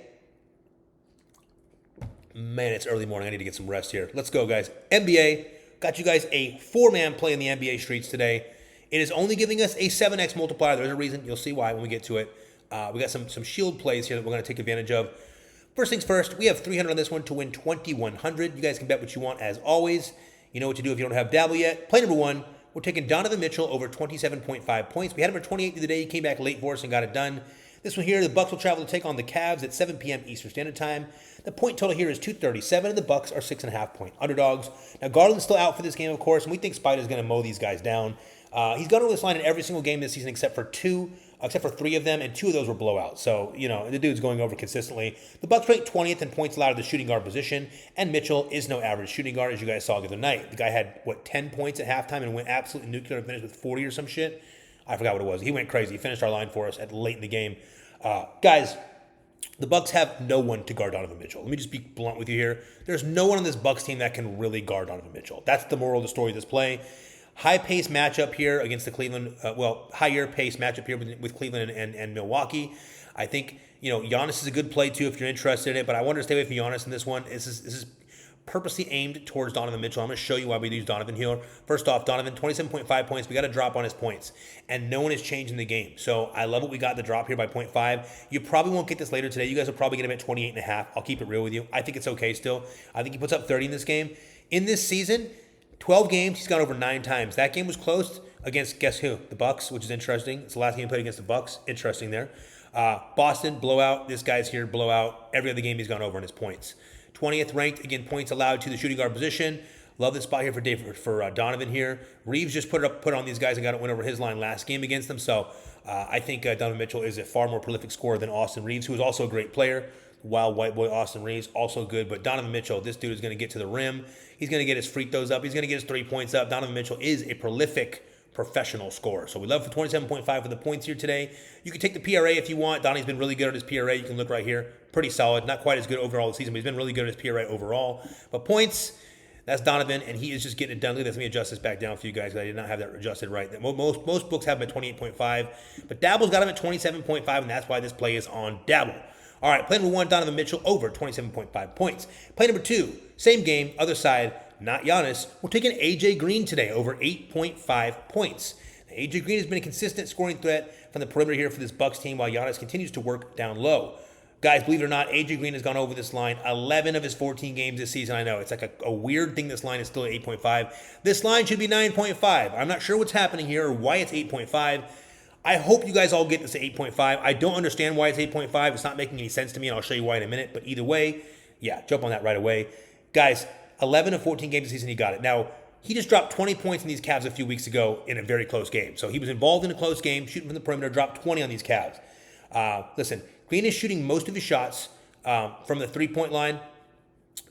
Man, it's early morning. I need to get some rest here. Let's go, guys. NBA, got you guys a 4-man play in the NBA streets today. It is only giving us a 7x multiplier. There's a reason. You'll see why when we get to it. We got some shield plays here that we're going to take advantage of. First things first, we have 300 on this one to win 2,100. You guys can bet what you want as always. You know what to do if you don't have Dabble yet. Play number one, we're taking Donovan Mitchell over 27.5 points. We had him at 28 the other day. He came back late for us and got it done. This one here, the Bucks will travel to take on the Cavs at 7 p.m. Eastern Standard Time. The point total here is 237, and the Bucks are 6.5-point underdogs. Now, Garland's still out for this game, of course, and we think Spider's going to mow these guys down. He's gone over this line in every single game this season except for 3 of them, and 2 of those were blowouts. So, the dude's going over consistently. The Bucks rank 20th in points allowed at the shooting guard position, and Mitchell is no average shooting guard, as you guys saw the other night. The guy had, 10 points at halftime and went absolutely nuclear and finished with 40 or some shit. I forgot what it was. He went crazy. He finished our line for us at late in the game. Guys, the Bucks have no one to guard Donovan Mitchell. Let me just be blunt with you here. There's no one on this Bucks team that can really guard Donovan Mitchell. That's the moral of the story of this play. High-paced matchup here against the Cleveland, higher-paced matchup here with Cleveland and Milwaukee. I think, Giannis is a good play, too, if you're interested in it, but I want to stay away from Giannis in this one. This is purposely aimed towards Donovan Mitchell. I'm going to show you why we use Donovan here. First off, Donovan, 27.5 points. We got a drop on his points, and no one is changing the game. So I love what we got, the drop here by 0.5. You probably won't get this later today. You guys will probably get him at 28.5. I'll keep it real with you. I think it's okay still. I think he puts up 30 in this game. In this season, 12 games, he's gone over 9 times. That game was close against, guess who? The Bucks, which is interesting. It's the last game he played against the Bucks. Interesting there. Boston, blowout. This guy's here, blowout. Every other game he's gone over in his points. 20th ranked, again, points allowed to the shooting guard position. Love this spot here for Donovan here. Reeves just put on these guys and got it win over his line last game against them. So I think Donovan Mitchell is a far more prolific scorer than Austin Reeves, who is also a great player. Wild white boy Austin Reeves, also good. But Donovan Mitchell, this dude is going to get to the rim. He's going to get his free throws up. He's going to get his 3 points up. Donovan Mitchell is a prolific professional scorer. So we love for 27.5 for the points here today. You can take the PRA if you want. Donnie's been really good at his PRA. You can look right here. Pretty solid. Not quite as good overall this season, but he's been really good at his PRA overall. But points, that's Donovan, and he is just getting it done. Let me adjust this back down for you guys. I did not have that adjusted right. Most books have him at 28.5, but Dabble's got him at 27.5, and that's why this play is on Dabble. All right, play number one, Donovan Mitchell over 27.5 points. Play number two, same game, other side, not Giannis. We're taking A.J. Green today over 8.5 points. Now, A.J. Green has been a consistent scoring threat from the perimeter here for this Bucks team while Giannis continues to work down low. Guys, believe it or not, A.J. Green has gone over this line 11 of his 14 games this season. I know, it's like a weird thing this line is still at 8.5. This line should be 9.5. I'm not sure what's happening here or why it's 8.5. I hope you guys all get this at 8.5. I don't understand why it's 8.5. It's not making any sense to me, and I'll show you why in a minute. But either way, yeah, jump on that right away. Guys, 11 of 14 games this season, he got it. Now, he just dropped 20 points in these Cavs a few weeks ago in a very close game. So he was involved in a close game, shooting from the perimeter, dropped 20 on these Cavs. Listen, Green is shooting most of his shots from the three-point line.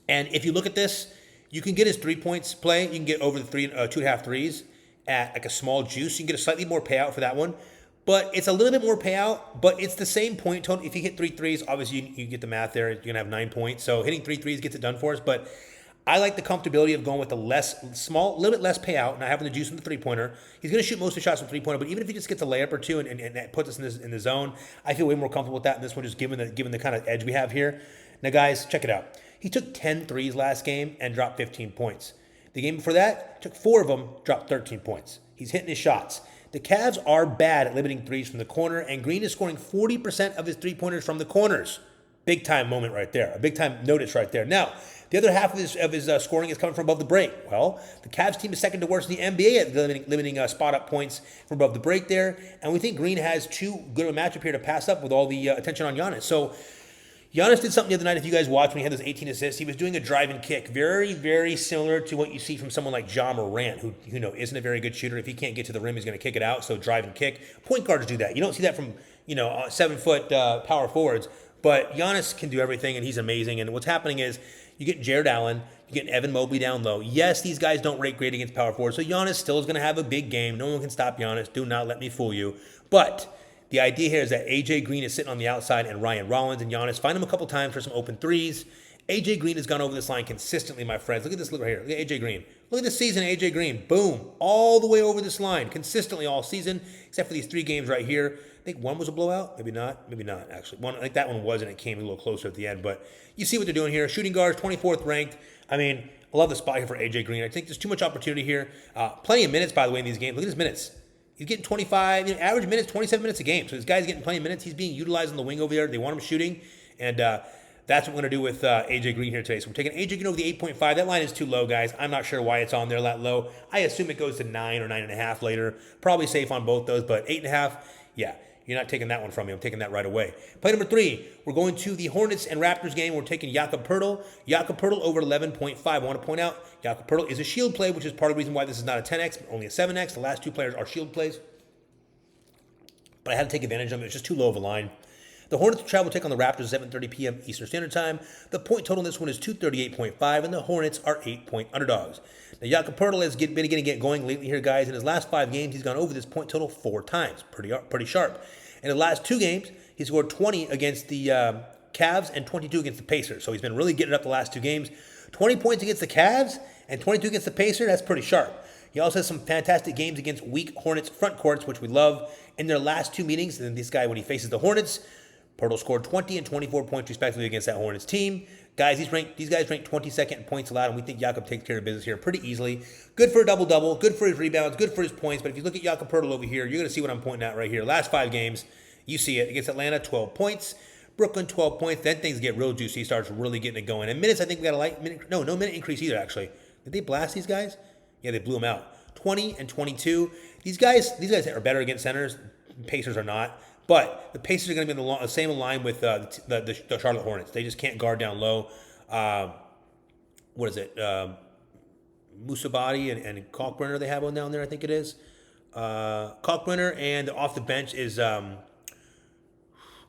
And if you look at this, you can get his 3 points play. You can get over the 2.5 threes at like a small juice. You can get a slightly more payout for that one. But it's a little bit more payout, but it's the same point total. If you hit 3 threes, obviously you get the math there. You're going to have 9 points. So hitting 3 threes gets it done for us. But I like the comfortability of going with a little bit less payout, not having the juice from the three-pointer. He's going to shoot most of the shots from three-pointer, but even if he just gets a layup or two and that puts us in the zone, I feel way more comfortable with that in this one, just given the kind of edge we have here. Now, guys, check it out. He took 10 threes last game and dropped 15 points. The game before that, took 4 of them, dropped 13 points. He's hitting his shots. The Cavs are bad at limiting threes from the corner, and Green is scoring 40% of his three-pointers from the corners. Big-time moment right there. A big-time notice right there. Now, the other half of his scoring is coming from above the break. Well, the Cavs team is second to worst in the NBA at limiting spot-up points from above the break there, and we think Green has too good of a matchup here to pass up with all the attention on Giannis. So, Giannis did something the other night, if you guys watched, when he had those 18 assists. He was doing a drive and kick, very, very similar to what you see from someone like Ja Morant, who isn't a very good shooter. If he can't get to the rim, he's going to kick it out, so drive and kick. Point guards do that. You don't see that from 7-foot power forwards, but Giannis can do everything, and he's amazing. And what's happening is you get Jared Allen, you get Evan Mobley down low. Yes, these guys don't rate great against power forwards, so Giannis still is going to have a big game. No one can stop Giannis. Do not let me fool you. But the idea here is that A.J. Green is sitting on the outside and Ryan Rollins and Giannis find him a couple times for some open threes, AJ Green has gone over this line consistently, my friends. Look at this right here. Look at AJ Green. Look at this season, AJ Green. Boom. All the way over this line, consistently all season, except for these 3 games right here. I think one was a blowout. Maybe not. Maybe not, actually. One, I think that one was, and it came a little closer at the end. But you see what they're doing here. Shooting guards, 24th ranked. I mean, I love the spot here for AJ Green. I think there's too much opportunity here. Plenty of minutes, by the way, in these games. Look at his minutes. He's getting 25, average minutes, 27 minutes a game. So this guy's getting plenty of minutes. He's being utilized on the wing over there. They want him shooting. And that's what we're going to do with AJ Green here today. So we're taking AJ Green over the 8.5. That line is too low, guys. I'm not sure why it's on there that low. I assume it goes to 9 or 9.5 later. Probably safe on both those, but 8.5, yeah. You're not taking that one from me. I'm taking that right away. Play number 3, we're going to the Hornets and Raptors game. We're taking Jakob Poeltl. Jakob Poeltl over 11.5. I want to point out, Jakob Poeltl is a shield play, which is part of the reason why this is not a 10x, but only a 7x. The last 2 players are shield plays. But I had to take advantage of them. It's just too low of a line. The Hornets will travel take on the Raptors at 7:30 p.m. Eastern Standard Time. The point total in this one is 238.5, and the Hornets are 8-point underdogs. Now, Jakob Poeltl has been getting it going lately here, guys. In his last 5 games, he's gone over this point total 4 times. Pretty sharp. In the last 2 games, he scored 20 against the Cavs and 22 against the Pacers. So he's been really getting it up the last 2 games. 20 points against the Cavs and 22 against the Pacers. That's pretty sharp. He also has some fantastic games against weak Hornets front courts, which we love. In their last 2 meetings, and this guy, when he faces the Hornets, Poeltl scored 20 and 24 points respectively against that Hornets team. Guys, these guys ranked 22nd in points allowed, and we think Jakob takes care of business here pretty easily. Good for a double-double, good for his rebounds, good for his points. But if you look at Jakob Poeltl over here, you're going to see what I'm pointing at right here. Last 5 games, you see it. Against Atlanta, 12 points. Brooklyn, 12 points. Then things get real juicy. He starts really getting it going. And minutes, I think we got a light minute. No minute increase either, actually. Did they blast these guys? Yeah, they blew them out. 20 and 22. These guys are better against centers. Pacers are not. But the Pacers are going to be in the same line with the Charlotte Hornets. They just can't guard down low. What is it? Musabati and Kalkbrenner they have one down there, I think it is. Kalkbrenner, and off the bench is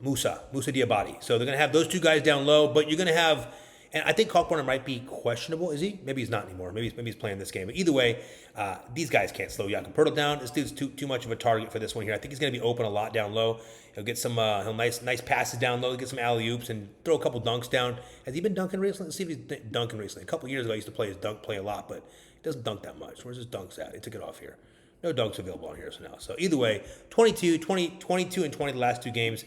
Musa Diabate. So they're going to have those 2 guys down low, but you're going to have, and I think Kalkbrenner might be questionable. Is he? Maybe he's not anymore. Maybe he's playing this game. But either way, these guys can't slow Jakob Poeltl down. This dude's too much of a target for this one here. I think he's going to be open a lot down low. He'll get some nice passes down low, get some alley-oops, and throw a couple dunks down. Has he been dunking recently? Let's see if he's dunking recently. A couple years ago, I used to play his dunk play a lot, but he doesn't dunk that much. Where's his dunks at? He took it off here. No dunks available on here now. So either way, 22 and 20 the last 2 games.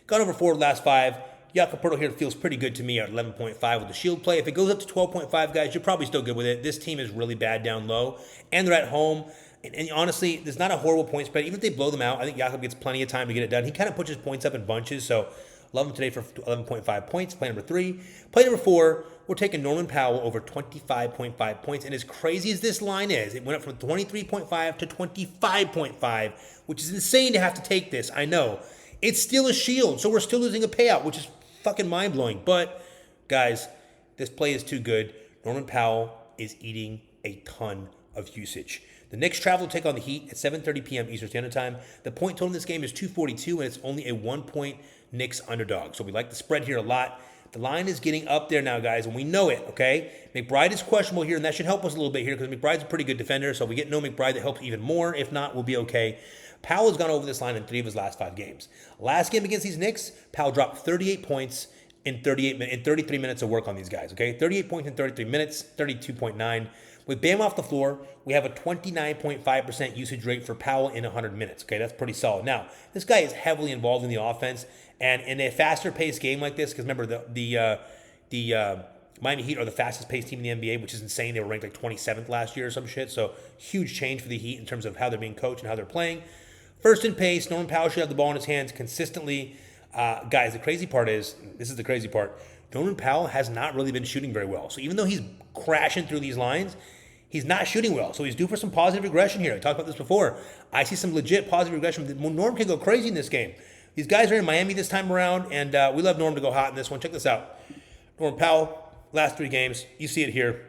Gone over 4 the last 5. Jakob Poeltl here feels pretty good to me at 11.5 with the shield play. If it goes up to 12.5, guys, you're probably still good with it. This team is really bad down low, and they're at home. And honestly, there's not a horrible point spread. Even if they blow them out, I think Jakob gets plenty of time to get it done. He kind of puts his points up in bunches, so love him today for 11.5 points. Play number 3. Play number 4, we're taking Norman Powell over 25.5 points. And as crazy as this line is, it went up from 23.5 to 25.5, which is insane to have to take this. I know. It's still a shield, so we're still losing a payout, which is fucking mind-blowing. But, guys, this play is too good. Norman Powell is eating a ton of usage. The Knicks travel to take on the Heat at 7:30 p.m. Eastern Standard Time. The point total in this game is 242, and it's only a 1-point Knicks underdog. So we like the spread here a lot. The line is getting up there now, guys, and we know it, okay? McBride is questionable here, and that should help us a little bit here because McBride's a pretty good defender, so if we get no McBride, that helps even more. If not, we'll be okay. Powell has gone over this line in 3 of his last 5 games. Last game against these Knicks, Powell dropped 38 points in 33 minutes of work on these guys, okay? 38 points in 33 minutes, 32.9. With Bam off the floor, we have a 29.5% usage rate for Powell in 100 minutes, okay? That's pretty solid. Now, this guy is heavily involved in the offense, and in a faster-paced game like this, because remember, the Miami Heat are the fastest-paced team in the NBA, which is insane. They were ranked like 27th last year or some shit, so huge change for the Heat in terms of how they're being coached and how they're playing. First in pace, Norman Powell should have the ball in his hands consistently. Guys, the crazy part is, this is the crazy part, Norman Powell has not really been shooting very well. So even though he's crashing through these lines, he's not shooting well. So he's due for some positive regression here. I talked about this before. I see some legit positive regression. Norm can go crazy in this game. These guys are in Miami this time around, and we love Norm to go hot in this one. Check this out. Norm Powell, last 3 games. You see it here.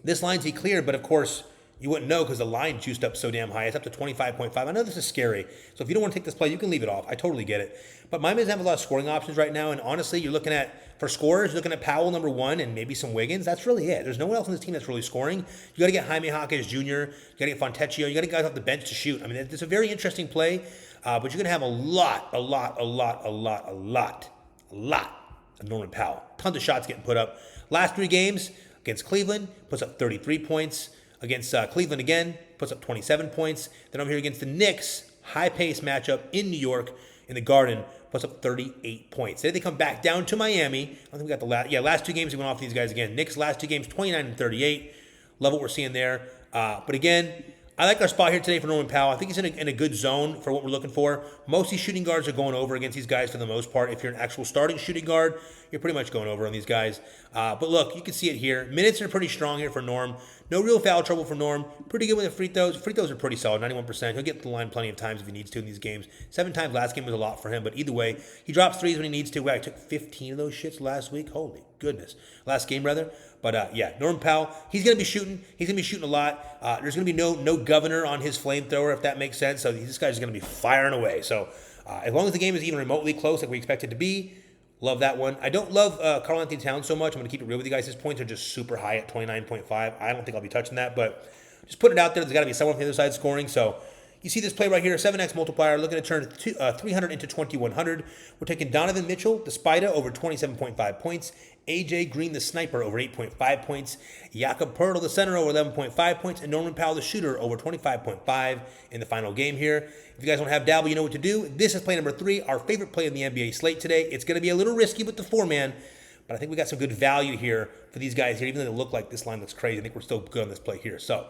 This line's he cleared, but of course, you wouldn't know because the line juiced up so damn high. It's up to 25.5. I know this is scary. So if you don't want to take this play, you can leave it off. I totally get it. But Miami doesn't have a lot of scoring options right now. And honestly, you're looking at, for scorers, you're looking at Powell, number 1, and maybe some Wiggins. That's really it. There's no one else on this team that's really scoring. You got to get Jaime Jaquez Jr. You got to get Fontecchio. You got to get guys off the bench to shoot. I mean, it's a very interesting play. But you're going to have a lot Norman Powell. Tons of shots getting put up. Last 3 games against Cleveland, puts up 33 points. Against Cleveland again, puts up 27 points. Then over here against the Knicks, high-paced matchup in New York in the Garden, puts up 38 points. Then they come back down to Miami. I think we got the last 2 games we went off these guys again. Knicks last 2 games, 29 and 38. Love what we're seeing there. But again, I like our spot here today for Norman Powell. I think he's in a good zone for what we're looking for. Most of these shooting guards are going over against these guys for the most part. If you're an actual starting shooting guard, you're pretty much going over on these guys. But look, you can see it here. Minutes are pretty strong here for Norm. No real foul trouble for Norm. Pretty good with the free throws. Free throws are pretty solid, 91%. He'll get to the line plenty of times if he needs to in these games. 7 times last game was a lot for him, but either way, he drops threes when he needs to. Wow, I took 15 of those shits last week. Holy goodness. Last game, rather. But yeah, Norman Powell, he's going to be shooting. He's going to be shooting a lot. There's going to be no governor on his flamethrower, if that makes sense. So this guy's going to be firing away. So as long as the game is even remotely close like we expect it to be, love that one. I don't love Karl Anthony Towns so much. I'm going to keep it real with you guys. His points are just super high at 29.5. I don't think I'll be touching that, but just put it out there. There's got to be someone from the other side scoring. So you see this play right here, 7x multiplier, looking to turn 300 into 2100. We're taking Donovan Mitchell, the Spider, over 27.5 points. AJ Green, the sniper, over 8.5 points. Jakob Poeltl, the center, over 11.5 points. And Norman Powell, the shooter, over 25.5 in the final game here. If you guys don't have Dabble, you know what to do. This is play number 3, our favorite play in the NBA slate today. It's going to be a little risky with the 4-man, but I think we got some good value here for these guys here. Even though they look like this line looks crazy, I think we're still good on this play here. So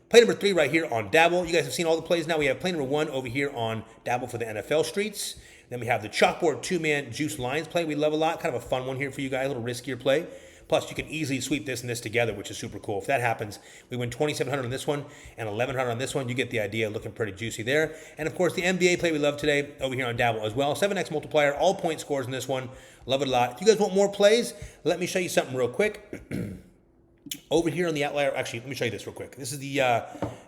play number 3 right here on Dabble. You guys have seen all the plays now. We have play number 1 over here on Dabble for the NFL streets. Then we have the chalkboard 2-man juice lines play we love a lot. Kind of a fun one here for you guys, a little riskier play. Plus, you can easily sweep this and this together, which is super cool. If that happens, we win 2,700 on this one and 1,100 on this one. You get the idea, looking pretty juicy there. And, of course, the NBA play we love today over here on Dabble as well. 7x multiplier, all point scores in this one. Love it a lot. If you guys want more plays, let me show you something real quick. Over here on the outlier, actually, let me show you this real quick. This is the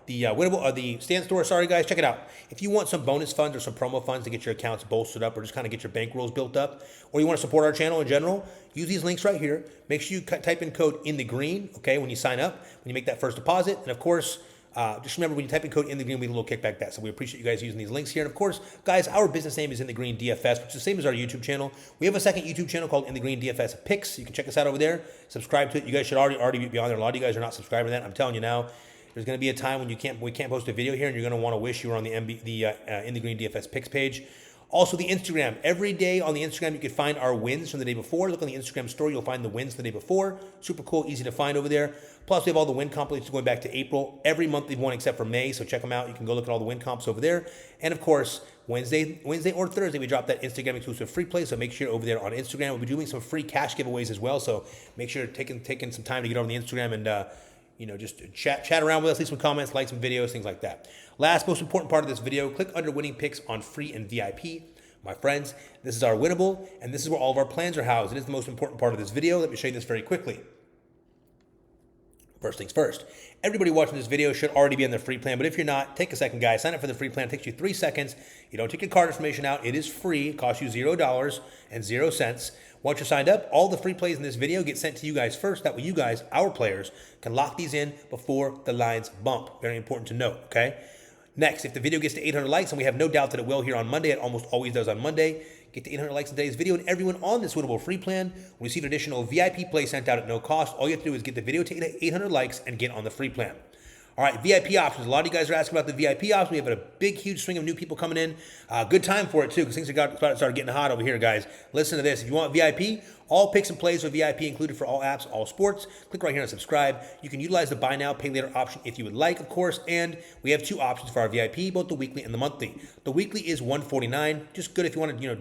winnable, the stand store. Sorry, guys, check it out. If you want some bonus funds or some promo funds to get your accounts bolstered up or just kind of get your bankrolls built up, or you want to support our channel in general, use these links right here. Make sure you type in code in the green, okay, when you sign up, when you make that first deposit. And, of course, just remember, when you type in code in the green, we get a little kickback that. So we appreciate you guys using these links here. And of course, guys, our business name is In the Green DFS, which is the same as our YouTube channel. We have a second YouTube channel called In the Green DFS Picks. You can check us out over there. Subscribe to it. You guys should already be on there. A lot of you guys are not subscribing to that. I'm telling you now, there's going to be a time when we can't post a video here, and you're going to want to wish you were on the In the Green DFS Picks page. Also, the Instagram. Every day on the Instagram, you can find our wins from the day before. Look on the Instagram story. You'll find the wins the day before. Super cool, easy to find over there. Plus, we have all the win compilations going back to April. Every month they've won except for May, so check them out. You can go look at all the win comps over there. And, of course, Wednesday or Thursday, we drop that Instagram exclusive free play, so make sure you're over there on Instagram. We'll be doing some free cash giveaways as well, so make sure you're taking some time to get over the Instagram and just chat around with us, leave some comments, like some videos, things like that. Last, most important part of this video, click under winning picks on free and VIP. My friends, this is our winnable, and this is where all of our plans are housed. It is the most important part of this video. Let me show you this very quickly. First things first, everybody watching this video should already be in the free plan, but if you're not, take a second, guys. Sign up for the free plan. It takes you 3 seconds. You don't take your card information out. It is free. It costs you $0.00. Once you're signed up, all the free plays in this video get sent to you guys first. That way you guys, our players, can lock these in before the lines bump. Very important to note, okay? Next, if the video gets to 800 likes, and we have no doubt that it will here on Monday, it almost always does on Monday, get to 800 likes in today's video, and everyone on this winnable free plan will receive an additional VIP play sent out at no cost. All you have to do is get the video to 800 likes and get on the free plan. All right, VIP options. A lot of you guys are asking about the VIP options. We have a big, huge swing of new people coming in. Good time for it, too, because things started getting hot over here, guys. Listen to this. If you want VIP, all picks and plays with VIP included for all apps, all sports. Click right here and subscribe. You can utilize the buy now, pay later option if you would like, of course. And we have 2 options for our VIP, both the weekly and the monthly. The weekly is $149. Just good if you want to,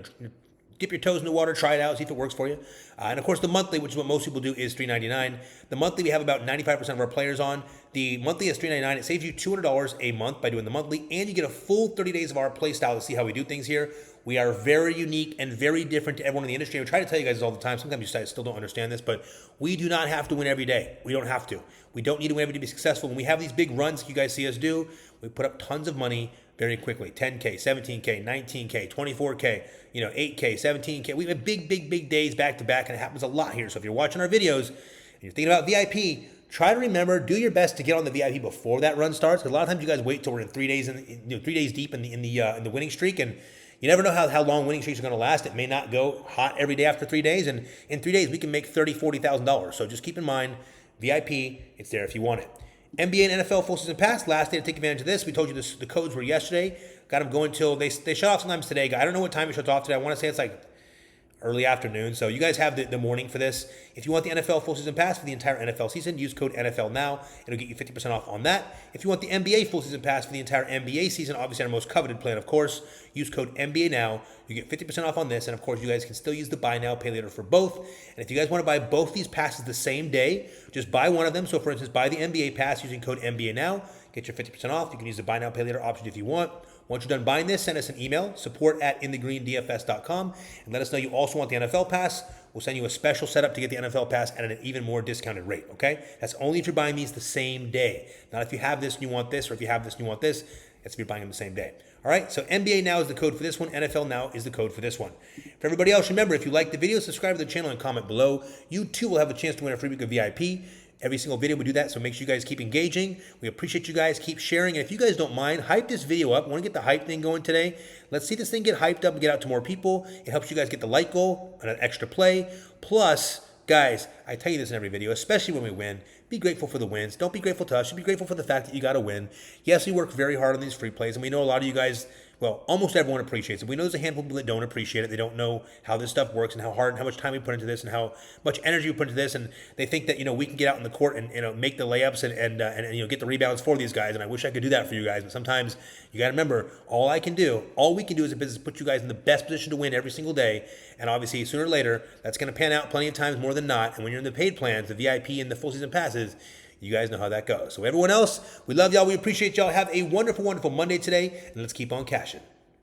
dip your toes in the water, try it out, see if it works for you. And of course, the monthly, which is what most people do, is $399. The monthly, we have about 95% of our players on. The monthly is $399. It saves you $200 a month by doing the monthly, and you get a full 30 days of our play style to see how we do things here. We are very unique and very different to everyone in the industry. I try to tell you guys this all the time. Sometimes you guys still don't understand this, but we do not have to win every day. We don't have to. We don't need to win every day to be successful. When we have these big runs that you guys see us do, we put up tons of money very quickly. 10K, 17K, 19K, 24K, 8K, 17K. We have big days back to back, and it happens a lot here. So if you're watching our videos and you're thinking about VIP, try to remember, do your best to get on the VIP before that run starts. Because a lot of times you guys wait till we're in 3 days, 3 days deep in the winning streak, and You never know how long winning streaks are going to last. It may not go hot every day after 3 days, and in 3 days we can make $30,000, $40,000. So just keep in mind, VIP, it's there if you want it. NBA and NFL full season pass, last day to take advantage of this. We told you the codes were yesterday. Got them going till they shut off sometimes today. I don't know what time it shuts off today. I want to say it's like early afternoon. So you guys have the morning for this. If you want the NFL full season pass for the entire NFL season, use code NFL now. It'll get you 50% off on that. If you want the NBA full season pass for the entire NBA season, obviously our most coveted plan, of course, use code NBA now. You get 50% off on this. And of course, you guys can still use the buy now, pay later for both. And if you guys want to buy both these passes the same day, just buy one of them. So for instance, buy the NBA pass using code NBA now. Get your 50% off. You can use the buy now, pay later option if you want. Once you're done buying this, send us an email, support@inthegreendfs.com, and let us know you also want the NFL pass. We'll send you a special setup to get the NFL pass at an even more discounted rate, okay? That's only if you're buying these the same day. Not if you have this and you want this, or if you have this and you want this. That's if you're buying them the same day. All right, so NBA now is the code for this one. NFL now is the code for this one. For everybody else, remember, if you like the video, subscribe to the channel and comment below. You too will have a chance to win a free week of VIP. Every single video we do that, so make sure you guys keep engaging. We appreciate you guys. Keep sharing. And if you guys don't mind, hype this video up. Want to get the hype thing going today? Let's see this thing get hyped up and get out to more people. It helps you guys get the like goal and an extra play. Plus, guys, I tell you this in every video, especially when we win, be grateful for the wins. Don't be grateful to us. You be grateful for the fact that you got to win. Yes, we work very hard on these free plays, and we know a lot of you guys, well, almost everyone appreciates it. We know there's a handful of people that don't appreciate it. They don't know how this stuff works and how hard and how much time we put into this and how much energy we put into this. And they think that, we can get out in the court and make the layups and get the rebounds for these guys. And I wish I could do that for you guys. But sometimes you got to remember, all we can do as a business is put you guys in the best position to win every single day. And obviously, sooner or later, that's going to pan out plenty of times more than not. And when you're in the paid plans, the VIP and the full season passes, you guys know how that goes. So everyone else, we love y'all. We appreciate y'all. Have a wonderful, wonderful Monday today. And let's keep on cashing.